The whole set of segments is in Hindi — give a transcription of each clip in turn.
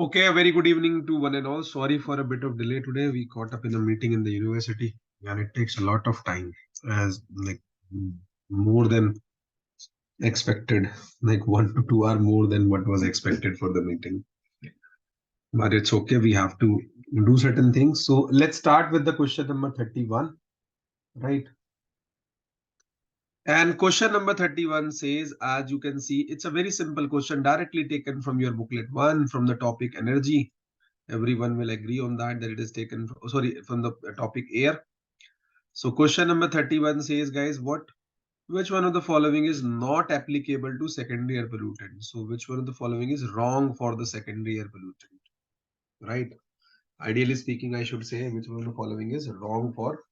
Okay, a very good evening to one and all. Sorry for a bit of delay today. We caught up in a meeting in the university, and it takes a lot of time, as like more than expected, like 1 to 2 hour more than what was expected for the meeting. But it's okay. We have to do certain things. So let's start with the question number 31, right? And question number 31 says, as you can see, it's a very simple question directly taken from your booklet one from the topic energy. Everyone will agree on that it is taken from, from the topic air. So question number 31 says, guys, which one of the following is not applicable to secondary air pollutant? So which one of the following is wrong for the secondary air pollutant, right? Ideally speaking, I should say which one of the following is wrong for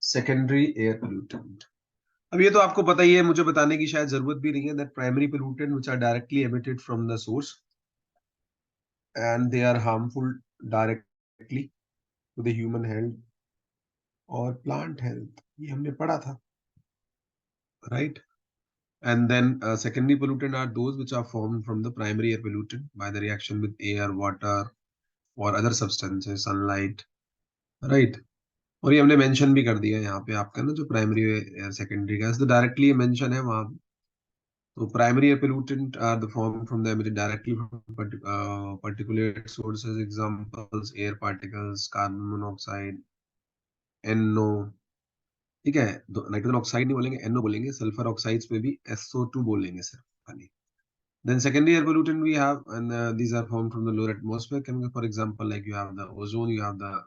secondary air pollutant. अब ये तो आपको पता ही है, मुझे बताने की शायद जरूरत भी नहीं है that primary pollutant which are directly emitted from the source and they are harmful directly to the human health or plant health, ये हमने पढ़ा था, right? And then secondary pollutant are those which are formed from the primary air pollutant by the reaction with air, water or other substances, sunlight, right? और ये हमने मेंशन भी कर दिया यहाँ पे आपका ना, जो प्राइमरी सेकेंडरी का तो डायरेक्टली मेंशन है वहां. तो primary air pollutant are the form from the emitted directly from particulate sources, examples air particles, carbon monoxide, NO. ठीक है, नाइट्रोजन ऑक्साइड नहीं बोलेंगे, NO बोलेंगे. सल्फर ऑक्साइड्स पे भी SO2 बोलेंगे सिर्फ खाली. Then secondary air pollutant we have, and these are formed from the lower atmosphere. For example, like you have the ozone, you have the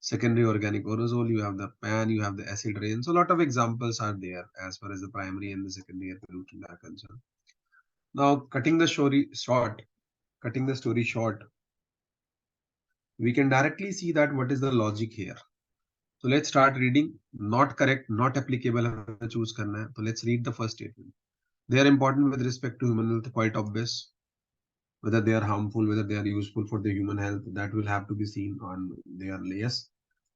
secondary organic aerosol, you have the PAN, you have the acid rain. So a lot of examples are there as far as the primary and the secondary air pollutant are concerned. Now, cutting the story short, we can directly see that what is the logic here. So let's start reading. Not correct, not applicable. Choose करना है. So let's read the first statement. They are important with respect to human health, quite obvious. Whether they are harmful, whether they are useful for the human health, that will have to be seen on their layers.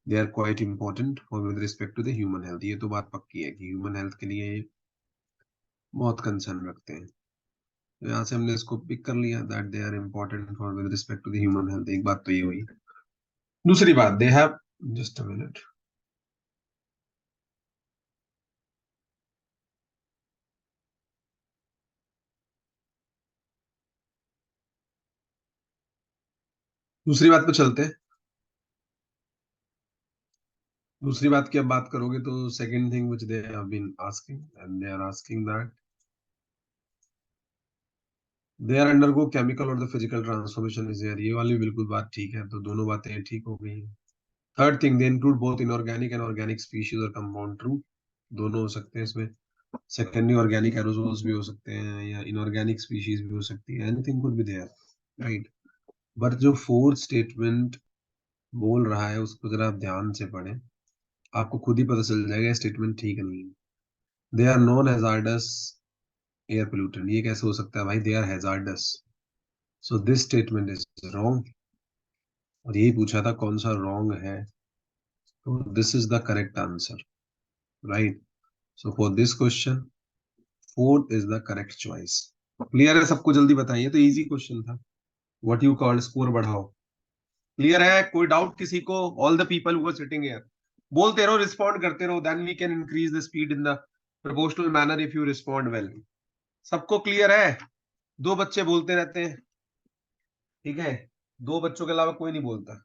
They are quite important for with respect to the human health. ये तो बात पक्की है कि human health के लिए बहुत concern रखते हैं. तो यहाँ से हमने इसको पिक कर लिया that they are important for with respect to the human health. एक बात तो ये हुई. दूसरी बात, they have just a minute. दूसरी बात पे चलते हैं. दूसरी बात की अब बात करोगे तो second thing which they have been asking, and they are asking that they are undergo chemical or the physical transformation is there. ये वाली बिल्कुल बात ठीक है, तो दोनों बातें ठीक हो गई. Third thing, they include both inorganic and organic species और कंपाउंड. ट्रू, दोनों हो सकते हैं इसमें. सेकेंडरी ऑर्गेनिक एरोसोल्स भी हो सकते हैं या इनऑर्गेनिक स्पीशीज भी हो सकती है. Anything could be there, right? But जो फोर्थ स्टेटमेंट बोल रहा है उसको जरा आप ध्यान से पढ़ें, आपको खुद ही पता चल जाएगा स्टेटमेंट ठीक नहीं है. They are non hazardous air pollutant, ये कैसे हो सकता है भाई? They are hazardous. So this statement is wrong. और यही पूछा था कौन सा रॉन्ग है, तो this is the correct answer, right? So for this question fourth is the correct choice. Clear है सबको? जल्दी बताइए, तो इजी क्वेश्चन था. व्हाट यू कॉल्ड स्कोर बढ़ाओ. क्लियर है? कोई डाउट किसी को? All the people who are sitting here, बोलते रहो, रिस्पॉन्ड करते रहो, then we can increase the speed in the proportional manner if you respond well. सबको क्लियर है? दो बच्चे बोलते रहते हैं, ठीक है? दो बच्चों के अलावा कोई नहीं बोलता.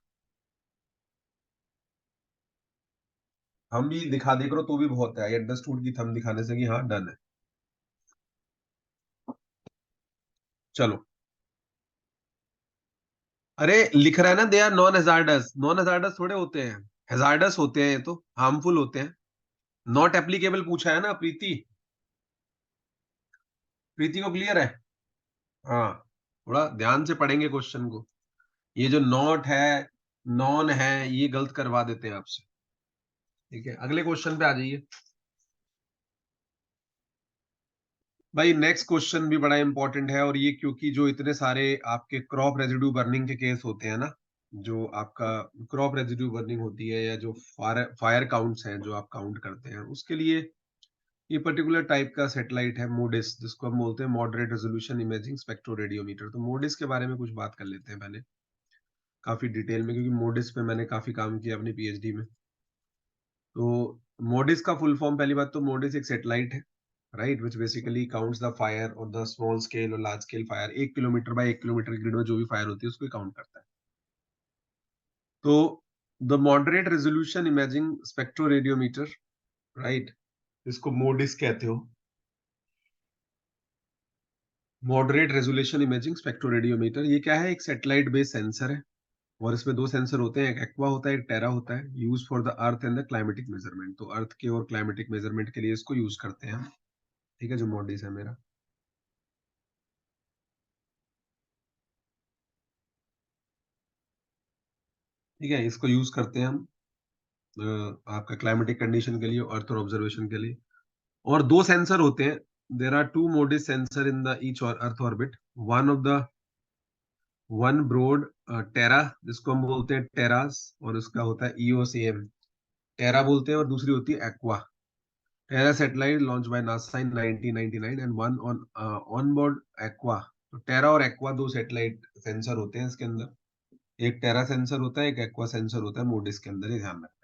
हम भी दिखा दे करो तो भी बहुत है. आई अंडरस्टूड की थंब दिखाने से कि हाँ डन है. चलो. अरे लिख रहा है ना, they are non hazardous. Non hazardous थोड़े होते हैं, हैजार्डस होते हैं, ये तो हार्मफुल होते हैं. नॉट एप्लीकेबल पूछा है ना प्रीति. प्रीति को क्लियर है? हाँ, थोड़ा ध्यान से पढ़ेंगे क्वेश्चन को. ये जो नॉट है, नॉन है, ये गलत करवा देते हैं आपसे. ठीक है, अगले क्वेश्चन पे आ जाइए भाई. नेक्स्ट क्वेश्चन भी बड़ा इंपॉर्टेंट है, और ये क्योंकि जो इतने सारे आपके क्रॉप रेजिड्यू बर्निंग के केस होते हैं ना, जो आपका क्रॉप रेजिड्यू बर्निंग होती है या जो फायर काउंट्स हैं जो आप काउंट करते हैं, उसके लिए ये पर्टिकुलर टाइप का सैटेलाइट है मोडिस, जिसको हम बोलते हैं मॉडरेट रेजोल्यूशन इमेजिंग स्पेक्ट्रोरेडियोमीटर। तो मोडिस के बारे में कुछ बात कर लेते हैं पहले काफी डिटेल में, क्योंकि मोडिस पे मैंने काफी काम किया अपनी पीएचडी में। तो मोडिस का फुल फॉर्म, पहली बात तो मोडिस एक सैटेलाइट है, right, which basically counts the fire और द स्मॉल स्केल और large scale fire. 1 kilometre bye 1 kilometre grid में जो भी फायर होती है उसको काउंट करता है। तो the moderate resolution imaging spectroradiometer, right, इसको मोडिस कहते हो। मॉडरेट रेजोल्यूशन इमेजिंग स्पेक्ट्रोरेडियोमीटर, ये क्या है? एक सैटेलाइट बेस्ड सेंसर है, और इसमें दो सेंसर होते हैं, एक एक्वा होता है, एक टेरा होता है, use for the earth and the climatic measurement. तो अर्थ के और क्लाइमेटिक मेजरमेंट के लिए इसको यूज करते हैं हम, ठीक है, जो मॉडिस है मेरा। ठीक है, इसको यूज करते हैं हम आपका क्लाइमेटिक कंडीशन के लिए, अर्थ और ऑब्जर्वेशन के लिए। और दो सेंसर होते हैं, there are two MODIS sensor in the each और Earth orbit. One of the one aboard Terra, जिसको हम बोलते हैं टेरास, और उसका होता है ईओसीएम, टेरा बोलते हैं, और दूसरी होती है Aqua. Terra satellite launch by NASA in 1999 and one on board Aqua. तो टेरा और एक्वा दो सैटेलाइट सेंसर होते हैं इसके अंदर, एक टेरा सेंसर होता है, एक एक्वा सेंसर होता है मोडिस के अंदर, ये ध्यान रखना।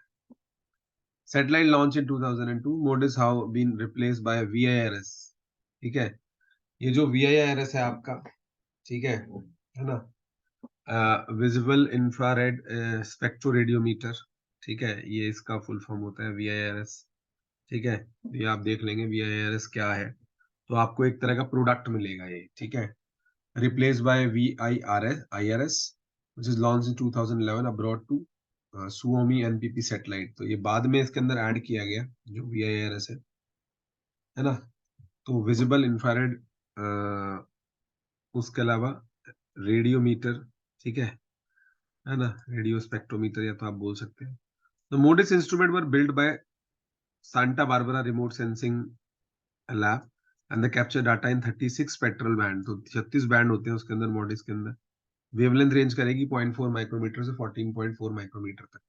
Satellite launch in 2002, MODIS has been replaced by VIIRS. ठीक है, ये जो वीआईआरएस है आपका, ठीक है ना, विजिबल इंफ्रारेड स्पेक्ट्रोरेडियोमीटर, ठीक है, ये इसका फुल फॉर्म होता है वीआईआरएस। ठीक है, ये आप देख लेंगे वीआईआरएस क्या है, तो आपको एक तरह का प्रोडक्ट मिलेगा ये, ठीक है। Replace by VIIRS which is launch in 2011 aboard to Suomi NPP satellite. तो ये बाद में इसके अंदर ऐड किया गया जो वीआईआरएस है ना। तो विजिबल इंफ्रारेड, उसके अलावा रेडियोमीटर, ठीक है ना, रेडियो स्पेक्ट्रोमीटर या तो आप बोल सकते हैं। The MODIS instrument were built by Santa Barbara Remote Sensing Lab and they capture data in 36 spectral band। तो 36 बैंड होते हैं उसके अंदर, MODIS के अंदर। वेवलेंथ रेंज करेगी 0.4 माइक्रोमीटर से 14.4 माइक्रोमीटर तक।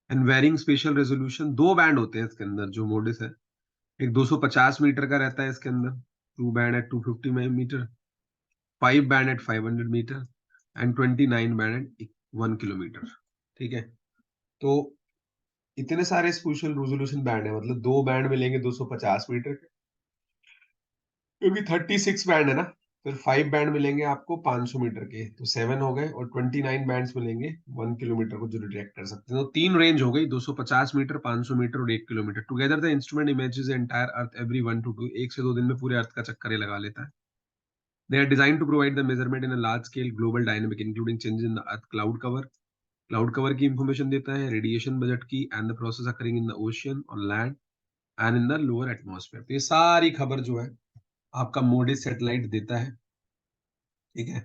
एंड वेरिंग स्पेशल रेजोल्यूशन, दो बैंड होते हैं इसके अंदर जो MODIS है। एक 250 मीटर का रहता है इसके अंदर, 2 band at 250 metre, 5 band at 500 metre and 29 band at 1 kilometre. ठीक है, तो इतने सारे स्पेशल रेजोल्यूशन बैंड है, मतलब दो बैंड मिलेंगे 250 मीटर के, क्योंकि 36 बैंड है ना। फिर 5 बैंड मिलेंगे आपको 500 मीटर के, तो 7 हो गए, और 29 बैंड्स मिलेंगे 1 किलोमीटर को, जो डिटेक्ट कर सकते हैं। तो तीन रेंज हो गई, 250 मीटर, 500 मीटर और 1 kilometre. Together the instrument images entire earth every 1 to 2, 1 से 2 दिन में पूरे अर्थ का चक्कर ये लगा लेता है। They are designed to provide the measurement in a large scale global dynamic including changes in the earth cloud cover, cloud cover की इंफॉर्मेशन देता है, रेडिएशन बजट की, and the process occurring in the ocean, on land and in the lower atmosphere. तो ये सारी खबर जो है आपका मोडिस सैटेलाइट देता है, ठीक है।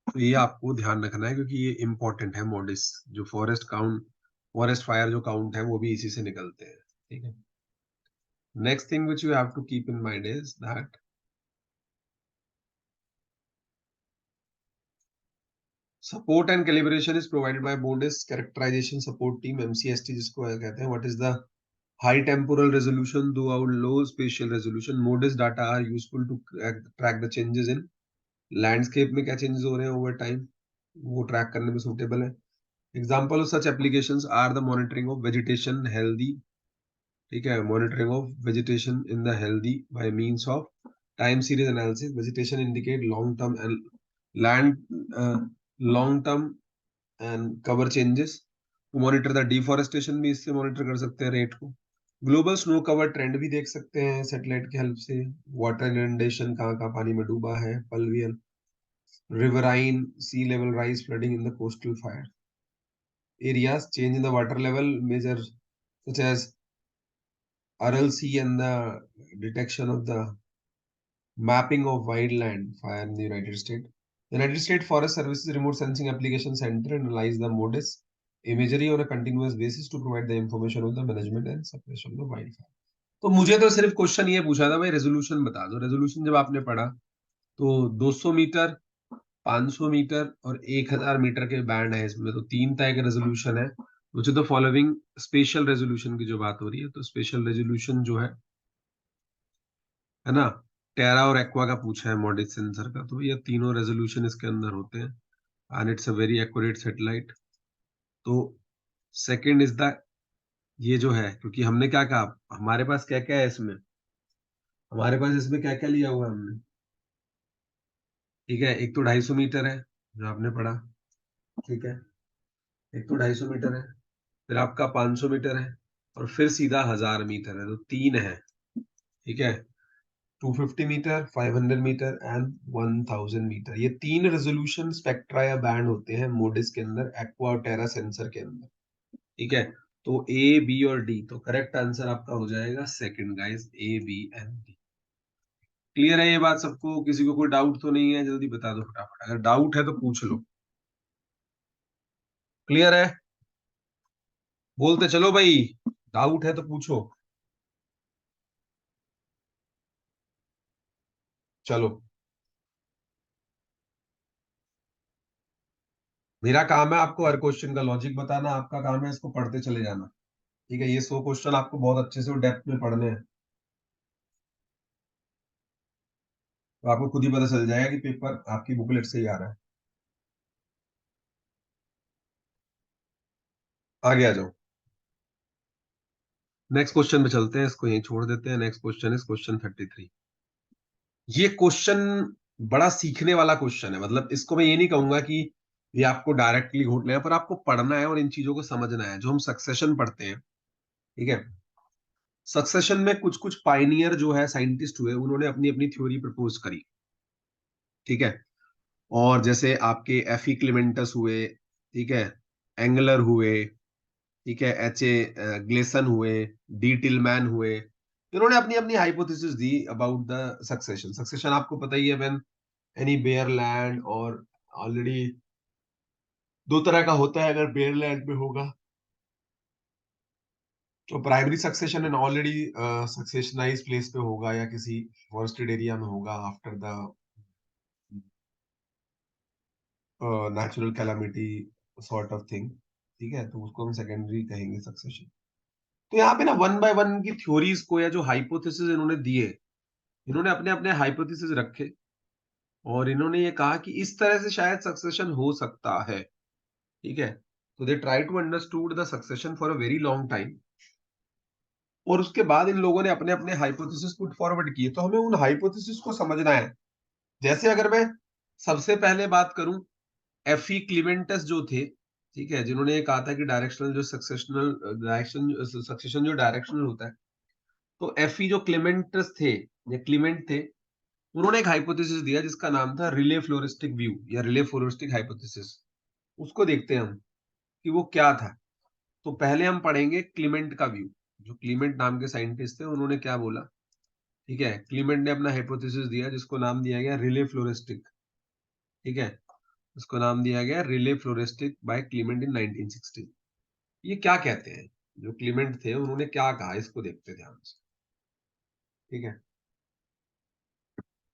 तो ये आपको ध्यान रखना है, क्योंकि ये इंपॉर्टेंट है मोडिस। जो फॉरेस्ट फायर जो काउंट है वो भी इसी से निकलते हैं, ठीक है। Next thing which you have to keep in mind is that support and calibration is provided by MODIS characterisation support team, MCST जिसको कहते हैं। What is the high temporal resolution throughout low spatial resolution? MODIS data are useful to track the changes in landscape में क्या changes हो रहे हैं over time, वो track करने में suitable है। Example of such applications are the monitoring of vegetation healthy, ठीक है, monitoring of vegetation in the healthy by means of time series analysis. Vegetation indicate long term and land long term and cover changes. To monitor the deforestation भी इससे monitor कर सकते हैं रेट को। ग्लोबल स्नो कवर ट्रेंड भी देख सकते हैं सैटेलाइट की हेल्प से। वाटर इनंडेशन, कहाँ कहाँ पानी में डूबा है, pluvial, riverine, sea level rise, flooding in the coastal fire areas, change in the water level major such as Aral Sea and the detection of the mapping of wildland fire in the United States. The United States Forest Services Remote Sensing Application Center analyze the MODIS imagery on a continuous basis to provide the information on the management and suppression of wildfire. तो मुझे तो सिर्फ क्वेश्चन ये पूछा था भाई, रेजोल्यूशन बता दो। रेजोल्यूशन जब आपने पढ़ा तो 200 मीटर, 500 मीटर और 1000 मीटर के बैंड है इसमें, तो तीन तरह के रेजोल्यूशन है। मुझे तो फॉलोइंग स्पेशल रेजोल्यूशन की जो बात हो रही है, तो स्पेशल रेजोल्यूशन जो है है ना। टेरा और एक्वा का पूछा है मॉडिस सेंसर का, तो ये तीनों रेजोल्यूशन इसके अंदर होते हैं and it's a very accurate satellite. तो सेकंड इज द, ये जो है, क्योंकि हमने क्या कहा हमारे पास क्या क्या है इसमें, हमारे पास इसमें क्या क्या लिया हुआ है हमने, ठीक है। एक तो 250 मीटर है जो आपने पढ़ा, ठीक है, एक तो 250 मीटर है, फिर आपका 500 मीटर है, और फिर सीधा 1000 मीटर है, तो तीन है, ठीक है। 250 मीटर, 500 मीटर एंड 1000 मीटर, ये तीन रेजोल्यूशन स्पेक्ट्रा या बैंड होते हैं मोडिस के अंदर, एक्वा और टेरा सेंसर के अंदर, ठीक है। तो ए, बी और डी, तो करेक्ट आंसर आपका हो जाएगा second guys, A, B and D. Clear है ये बात सबको? किसी को कोई डाउट तो नहीं है? जल्दी बता दो फटाफट, अगर डाउट है तो पूछ लो। क्लियर है? बोलते चलो भाई, डाउट है तो पूछो। चलो, मेरा काम है आपको हर क्वेश्चन का लॉजिक बताना, आपका काम है इसको पढ़ते चले जाना, ठीक है। ये 100 क्वेश्चन आपको बहुत अच्छे से डेप्थ में पढ़ने हैं, तो आपको खुद ही पता चल जाएगा कि पेपर आपकी बुकलेट से ही आ रहा है। आगे आ जाओ, नेक्स्ट क्वेश्चन पे चलते हैं, इसको यहीं छोड़ देते हैं। Next question is question 33। ये क्वेश्चन बड़ा सीखने वाला क्वेश्चन है, मतलब इसको मैं ये नहीं कहूंगा कि ये आपको डायरेक्टली घोटना है, पर आपको पढ़ना है और इन चीजों को समझना है। जो हम सक्सेशन पढ़ते हैं, ठीक है, सक्सेशन में कुछ कुछ पाइनियर जो है साइंटिस्ट हुए, उन्होंने अपनी अपनी थ्योरी प्रपोज करी, ठीक है। और जैसे आपके एफी क्लेमेंटस हुए, ठीक है, एंगलर हुए, ठीक है, एच ए ग्लेसन हुए, डी टिलमैन हुए, इन्होंने अपनी अपनी hypothesis the about the succession. Succession आपको पता ही है, व्हेन एनी बेयर लैंड, और ऑलरेडी दो तरह का होता है अगर बेयर लैंड में होगा, तो primary succession and already successionize place पे होगा, या किसी फॉरेस्टेड एरिया में होगा after the natural calamity sort of thing, ठीक है, तो उसको हम सेकेंडरी कहेंगे सक्सेशन। तो यहाँ पे ना वन बाय वन की थ्योरीज को, या जो हाइपोथेसिस इन्होंने दिए, इन्होंने अपने अपने हाइपोथेसिस रखे, और इन्होंने ये कहा कि इस तरह से शायद सक्सेशन हो सकता है, ठीक है। तो they try to understood the succession for a very long time, और उसके बाद इन लोगों ने अपने अपने हाइपोथेसिस पुट फॉरवर्ड किए। तो हमें उन हाइपोथेसिस को समझना है। जैसे अगर मैं सबसे पहले बात करूं, एफई क्लीमेंटस जो थे, ठीक है, जिन्होंने ये कहा था कि डायरेक्शनल जो सक्सेशनल डायरेक्शन सक्सेशन जो डायरेक्शनल होता है, तो एफई जो क्लीमेंटस थे या क्लीमेंट थे, उन्होंने एक हाइपोथेसिस दिया जिसका नाम था रिले फ्लोरिस्टिक व्यू या रिले फ्लोरिस्टिक हाइपोथेसिस। उसको देखते हैं हम कि वो क्या था। तो पहले हम पढ़ेंगे क्लीमेंट का व्यू। जो क्लीमेंट नाम के साइंटिस्ट थे, उन्होंने क्या बोला, ठीक है, क्लीमेंट ने अपना हाइपोथेसिस दिया जिसको नाम दिया गया रिले फ्लोरिस्टिक, ठीक है, इसको नाम दिया गया रिले फ्लोरिस्टिक बाय क्लीमेंट इन 1916। ये क्या कहते हैं, जो क्लीमेंट थे उन्होंने क्या कहा, इसको देखते ध्यान से, ठीक है।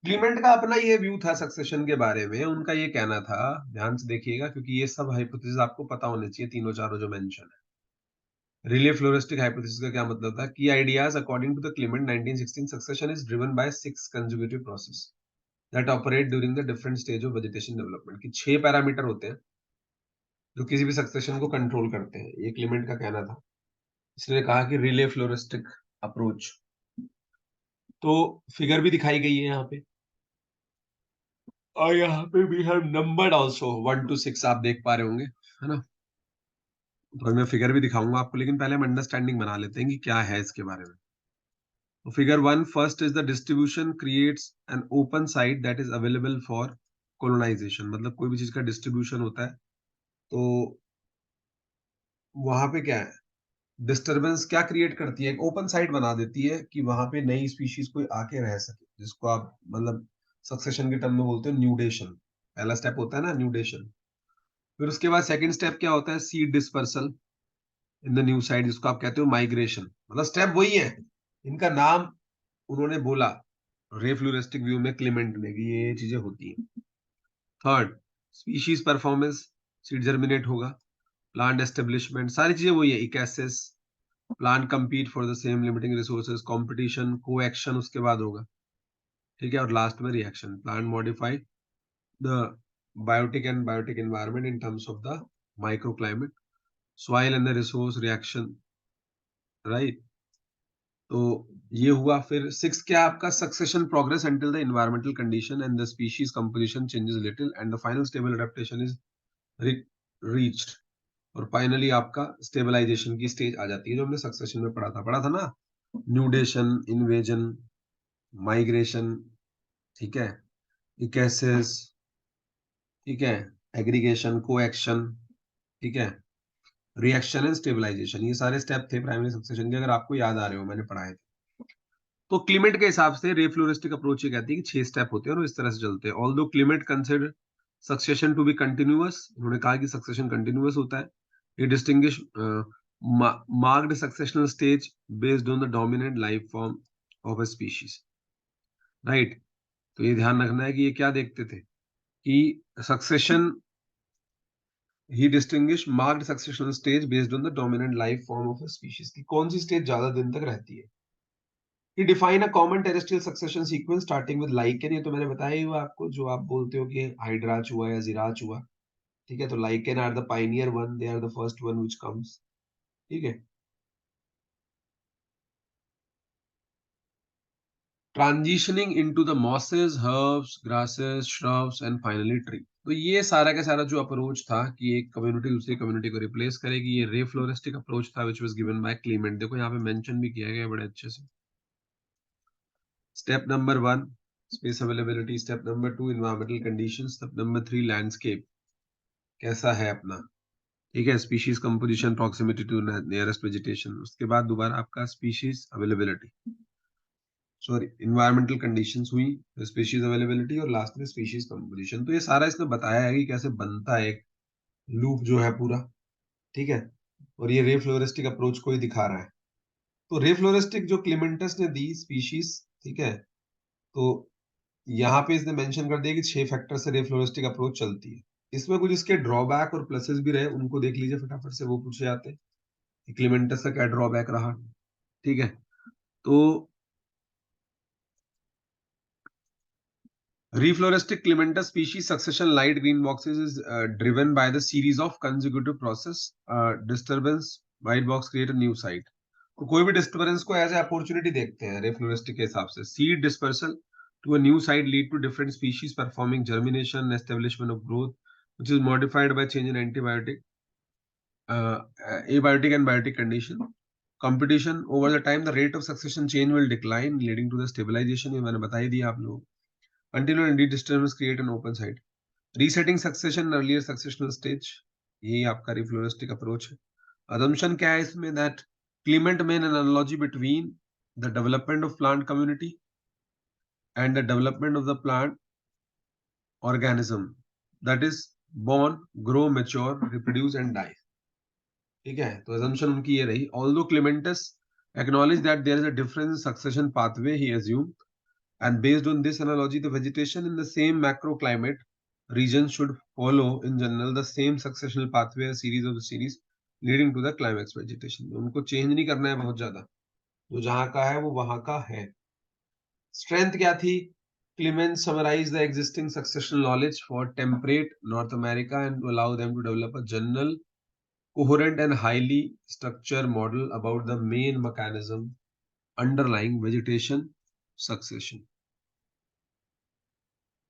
क्लीमेंट का अपना ये व्यू था सक्सेशन के बारे में, उनका ये कहना था, ध्यान से देखिएगा क्योंकि ये सब हाइपोथेसिस आपको पता होने चाहिए, तीनों चारों जो मेंशन है। रिले फ्लोरिस्टिक हाइपोथेसिस का क्या मतलब था? की ideas according to the Clement 1916 succession is driven by 6 consecutive process that operate during the different stage of vegetation development, की 6 पैरामीटर होते हैं जो किसी भी सक्सेशन को कंट्रोल करते हैं, ये क्लीमेंट का कहना था। इसने कहा कि रिले फ्लोरिस्टिक अप्रोच, तो फिगर भी दिखाई गई है यहाँ पे, और यहाँ पे भी है नंबर ऑल्सो 1 to 6 आप देख पा रहे होंगे, है ना। तो मैं फिगर भी दिखाऊंगा आपको, लेकिन पहले हम अंडरस्टैंडिंग बना लेते हैं कि क्या है इसके बारे में। तो figure 1, first is the distribution creates an open site that is available for colonisation. मतलब कोई भी चीज का डिस्ट्रीब्यूशन होता है, तो वहां पे क्या है, डिस्टरबेंस क्या क्रिएट करती है, एक ओपन साइट बना देती है कि वहां पे नई स्पीशीज कोई आके रह सके, जिसको आप मतलब सक्सेशन के टर्म में बोलते हो न्यूडेशन। पहला स्टेप होता है ना न्यूडेशन। फिर उसके बाद सेकंड स्टेप क्या होता है, seed dispersal in the new side, जिसको आप कहते हो माइग्रेशन। मतलब स्टेप वही है, इनका नाम उन्होंने बोला रे फ्लोरिस्टिक व्यू में क्लेमेंट ने कि ये चीजें होती हैं। Third, species performance, seed germinate होगा। प्लांट एस्टेब्लिशमेंट, सारी चीजें वही है, ecesis, plant compete for the same limiting resources, competition, coaction उसके बाद होगा। ठीक है, और लास्ट में reaction, plant modify the biotic and biotic environment in terms of the microclimate, soil and the resource reaction, right. तो ये हुआ। फिर 6 क्या आपका, succession progress until the environmental condition and the species composition changes little and the final stable adaptation is reached. और फाइनली आपका स्टेबलाइजेशन की स्टेज आ जाती है, जो हमने सक्सेशन में पढ़ा था ना, न्यूडेशन, इन्वेजन, माइग्रेशन, ठीक है, इकेसिस, ठीक है, एग्रीगेशन, कोएक्शन, ठीक है, रिएक्शन एंड स्टेबलाइजेशन, ये सारे स्टेप थे प्राइमरी सक्सेशन के, अगर आपको याद आ रहे हो, मैंने पढ़ाए थे। तो क्लीमेट के हिसाब से रे फ्लोरिस्टिक अप्रोच ये कहती है कि 6 स्टेप होते हैं और इस तरह से चलते हैं। Although Clements consider succession to be continuous, उन्होंने कहा कि सक्सेशन कंटिन्यूअस होता है। ये distinguish marked successional stage based on the dominant life form of a species, right. तो ये ध्यान रखना है कि ये क्या देखते थे कि succession, he distinguish marked successional stage based on the dominant life form of a species, की कौन सी स्टेज ज्यादा दिन तक रहती है। He define a common terrestrial succession sequence starting with lichen, ये तो मैंने बताया ही हुआ आपको, जो आप बोलते हो कि हाइड्राच हुआ या जिराच हुआ, ठीक है। तो lichen are the pioneer one, they are the first one which comes, ठीक है। Transitioning into the mosses, herbs, grasses, shrubs and finally tree। तो ये सारा का सारा जो अप्रोच था कि एक कम्युनिटी दूसरी कम्युनिटी को रिप्लेस करेगी, ये रे फ्लोरिस्टिक अप्रोच था which was given by Clement. देखो यहाँ पे मेंशन भी किया गया है बड़े अच्छे से। Step number 1, space availability. Step number 2, environmental conditions. Step number 3, landscape. कैसा है अपना, ठीक है, species composition, proximity to nearest vegetation. उसके बाद दोबारा आपका species availability, sorry environmental conditions हुई, स्पीशीज अवेलेबिलिटी और लास्ट में स्पीशीज कंपोजिशन। तो ये सारा इसने बताया है कि कैसे बनता है एक लूप जो है पूरा, ठीक है। और ये रे फ्लोरिस्टिक अप्रोच को ही दिखा रहा है। तो रे फ्लोरिस्टिक जो क्लीमेंटस ने दी स्पीशीज, ठीक है, तो यहाँ पे इसने मेंशन कर दिया कि 6 फैक्टर से रे फ्लोरिस्टिक अप्रोच चलती है। इसमें कुछ इसके ड्रॉबैक और प्लसेस भी रहे, उनको देख लीजिए फटाफट से, वो पूछे जाते हैं। क्लीमेंटस का क्या ड्रॉबैक रहा, ठीक है। तो refloristic clematis species succession light green boxes is driven by the series of consecutive process disturbance white box create a new site। तो कोई भी डिस्टर्बेंस को एज ए अपॉर्चुनिटी देखते हैं रेफ्लोरिस्टिक के हिसाब से। Seed dispersal to a new site lead to different species performing germination establishment of growth which is modified by change in antibiotic abiotic and biotic condition competition over the time the rate of succession change will decline leading to the stabilization, ये मैंने बता ही दिया आप लोगों को। until and indeed disturbance create an open site, resetting succession in earlier successional stage, यही आपका रिफ्लोरिस्टिक अप्रोच है। assumption क्या है इसमें, that Clement made an analogy between the development of plant community and the development of the plant organism, that is born, grow, mature, reproduce and die, ठीक है। तो assumption उनकी ये रही। although Clementus acknowledged that there is a difference in succession pathway, he assumed, and based on this analogy, the vegetation in the same macroclimate region should follow in general the same successional pathway, a series of series leading to the climax vegetation। उनको चेंज नहीं करना है बहुत ज्यादा, जो जहां का है वो वहां का है। स्ट्रेंथ क्या थी, Clement summarized the existing successional knowledge for temperate North America and to allow them to develop a general, coherent and highly structured model about the main mechanism underlying vegetation succession,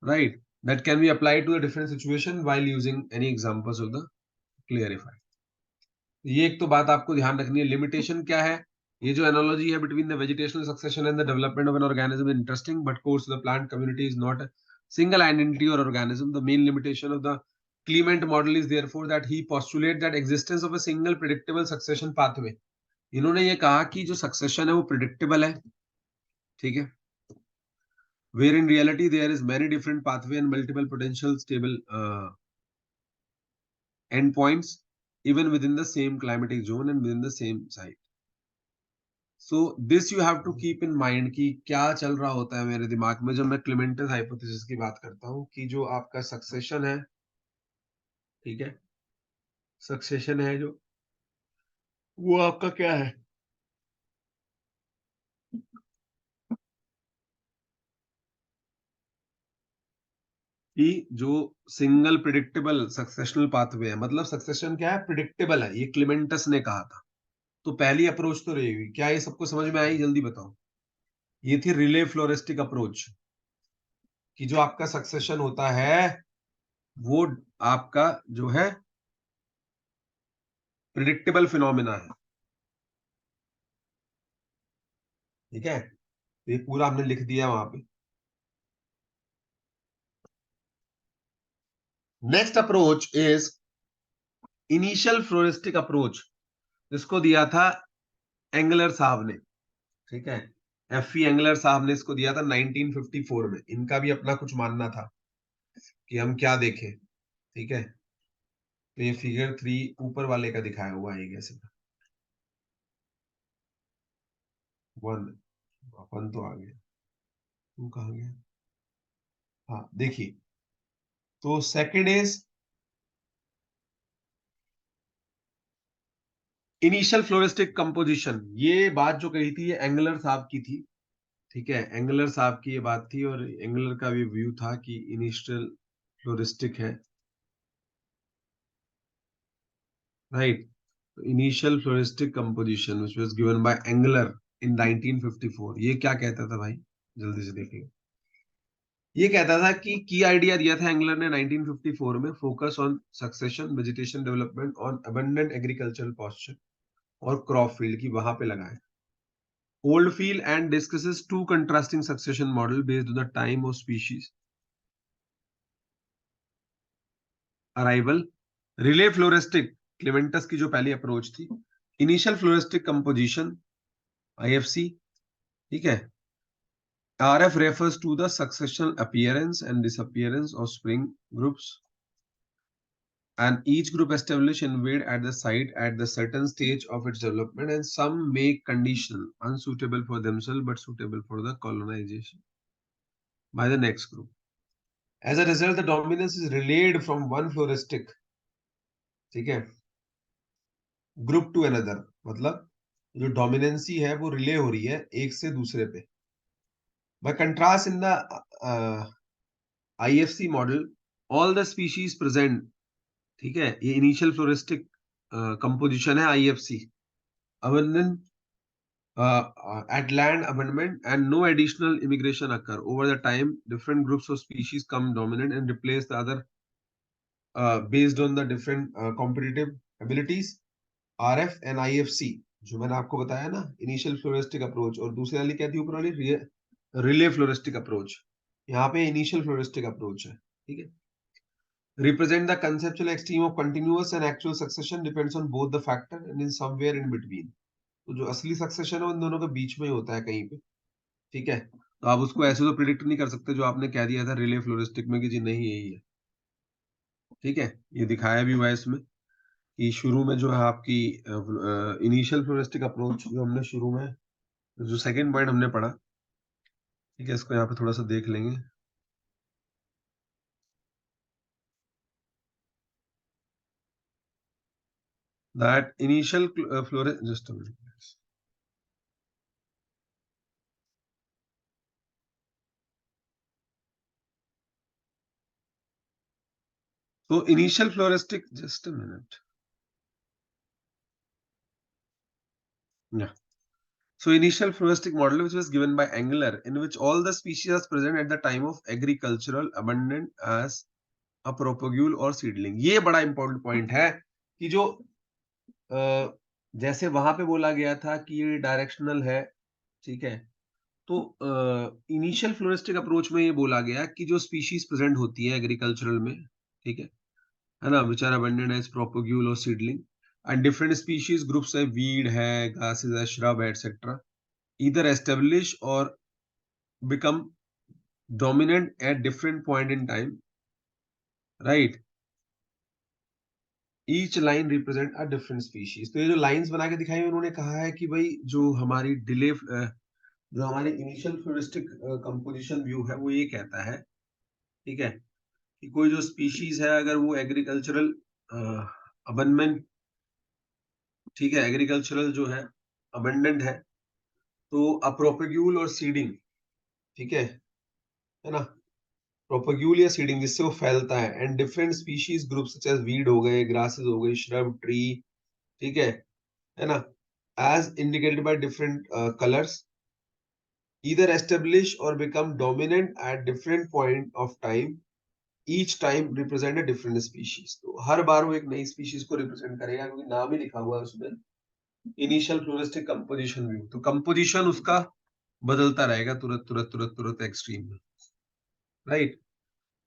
right, that can be applied to a different situation while using any examples of the clarify। ये एक तो बात आपको ध्यान रखनी है। लिमिटेशन क्या है, ये जो एनालॉजी है between the vegetational succession and the development of an organism interesting, but course the plant community is not a single identity और organism. The main limitation of the Clements model is therefore that he postulate that existence of a single predictable succession pathway. इन्होंने ये कहा कि जो सक्सेशन है वो प्रेडिक्टेबल है, ठीक है, where in reality there is many different pathway and multiple potential stable endpoints even within the same climatic zone and within the same site। so this you have to keep in mind कि क्या चल रहा होता है मेरे दिमाग में जब मैं क्लेमेंटस हाइपोथेसिस की बात करता हूँ, कि जो आपका सक्सेशन है, ठीक है, सक्सेशन है जो, वो आपका क्या है, कि जो सिंगल प्रिडिक्टेबल सक्सेशनल पाथवे है, मतलब सक्सेशन क्या है, प्रिडिक्टेबल है, ये क्लेमेंटस ने कहा था। तो पहली अप्रोच तो रहेगी। क्या ये सबको समझ में आई, जल्दी बताओ। ये थी रिले फ्लोरिस्टिक अप्रोच, कि जो आपका सक्सेशन होता है वो आपका जो है प्रिडिक्टेबल फिनोमिना है। ठीक है, तो ये पूरा हमने लिख दिया वहां पे। Next approach is initial floristic approach, जिसको दिया था एंगलर साहब ने। ठीक है, एफ एंगलर साहब ने इसको दिया था 1954 में। इनका भी अपना कुछ मानना था कि हम क्या देखें। ठीक है, तो ये फिगर 3 ऊपर वाले का दिखाया हुआ है, कैसे वन, वन तो आ गया, टू कहाँ गया, हाँ देखिए। तो second is initial floristic composition. ये बात जो कही थी ये एंगलर साहब की थी। ठीक है, एंगलर साहब की ये बात थी, और एंगलर का भी व्यू था कि इनिशियल फ्लोरिस्टिक है, right. Initial floristic composition which was given by Engler in 1954। ये क्या कहता था भाई, जल्दी से देखिए। ये कहता था कि की आइडिया दिया था एंगलर ने 1954 में, focus on succession, vegetation development on abundant agricultural pasture और क्रॉप फील्ड की वहां पे लगाए। Oldfield and discusses two contrasting succession model based on the time of species arrival. Relay floristic, क्लेमेंटस की जो पहली अप्रोच थी। Initial floristic composition, IFC. ठीक है, RF refers to the successional appearance and disappearance of spring groups, and each group established invade at the site at the certain stage of its development, and some make conditional unsuitable for themselves but suitable for the colonization by the next group. As a result, the dominance is relayed from one floristic, ठीक है, ग्रुप टू अनदर। मतलब जो डोमिनेंसी है वो रिले हो रही है एक से दूसरे पे। Bye contrast in the IFC model, all the species present, ठीक है, ये इनिशियल फ्लोरिस्टिक कंपोजिशन है IFC, abundant at land abandonment and no additional immigration occur over the time. Different groups of species come dominant and replace the other based on the different competitive abilities. RF and IFC, जो मैंने आपको बताया ना, इनिशियल फ्लोरिस्टिक अप्रोच, और दूसरी वाली क्या थी ऊपर वाली, रिले फ्लोरिस्टिक अप्रोच। यहाँ पे इनिशियल फ्लोरिस्टिक अप्रोच है। ठीक है, represent the conceptual extreme of continuous and actual succession depends on both the factor and in somewhere in between. तो जो असली सक्सेशन है उन दोनों के बीच में ही होता है कहीं पे। ठीक है, तो आप उसको ऐसे तो प्रिडिक्ट नहीं कर सकते जो आपने कह दिया था रिले फ्लोरिस्टिक में कि जी नहीं यही है। ठीक है, ये दिखाया भी हुआ है इसमें कि शुरू में जो है आपकी इनिशियल फ्लोरिस्टिक अप्रोच जो हमने शुरू में, जो सेकंड पॉइंट हमने पढ़ा, ठीक है, इसको यहाँ पे थोड़ा सा देख लेंगे। That initial फ्लोरिस, just a minute, so initial floristic, just a minute, yeah. So initial floristic model which was given by Engler, in which all the species are present at the time of agricultural abundant as a propagule or seedling. ये बड़ा इंपॉर्टेंट पॉइंट है कि जो जैसे वहां पे बोला गया था कि ये डायरेक्शनल है। ठीक है, तो इनिशियल फ्लोरिस्टिक अप्रोच में ये बोला गया कि जो स्पीशीज प्रेजेंट होती है एग्रीकल्चरल में, ठीक है ना, विच आर अबंडेंट एज प्रोपोग्यूल और seedling, and different species groups है, वीड है, घासेस है, श्रब है, etcetera, either establish or become dominant at different point in time, right? Each line represent a different species। तो ये जो लाइंस बना के दिखाई उन्होंने कहा है कि भाई जो हमारी डिले, जो हमारी इनिशियल फ्लोरिस्टिक कंपोजिशन व्यू है वो ये कहता है, ठीक है, कि कोई जो स्पीशीज है अगर वो एग्रीकल्चरल अबंडमेंट, ठीक है, एग्रीकल्चरल जो है अबंडेंट है, तो अप्रोपेग्यूल और सीडिंग, ठीक है ना, प्रोपग्यूल या सीडिंग, जिससे वो फैलता है, and different species group such as weed हो गए, ग्रासेस हो गई, श्रब, ट्री, ठीक है ना, as indicated by different colours, either establish or become dominant at different point of time, each time represent a different species. तो हर बार वो एक नई स्पीशीज को रिप्रेजेंट करेगा, क्योंकि नाम ही लिखा हुआ है उसमें इनिशियल फ्लोरिस्टिक कंपोजिशन व्यू, तो कंपोजिशन उसका बदलता रहेगा तुरंत तुरंत तुरंत तुरंत एक्सट्रीम में, राइट।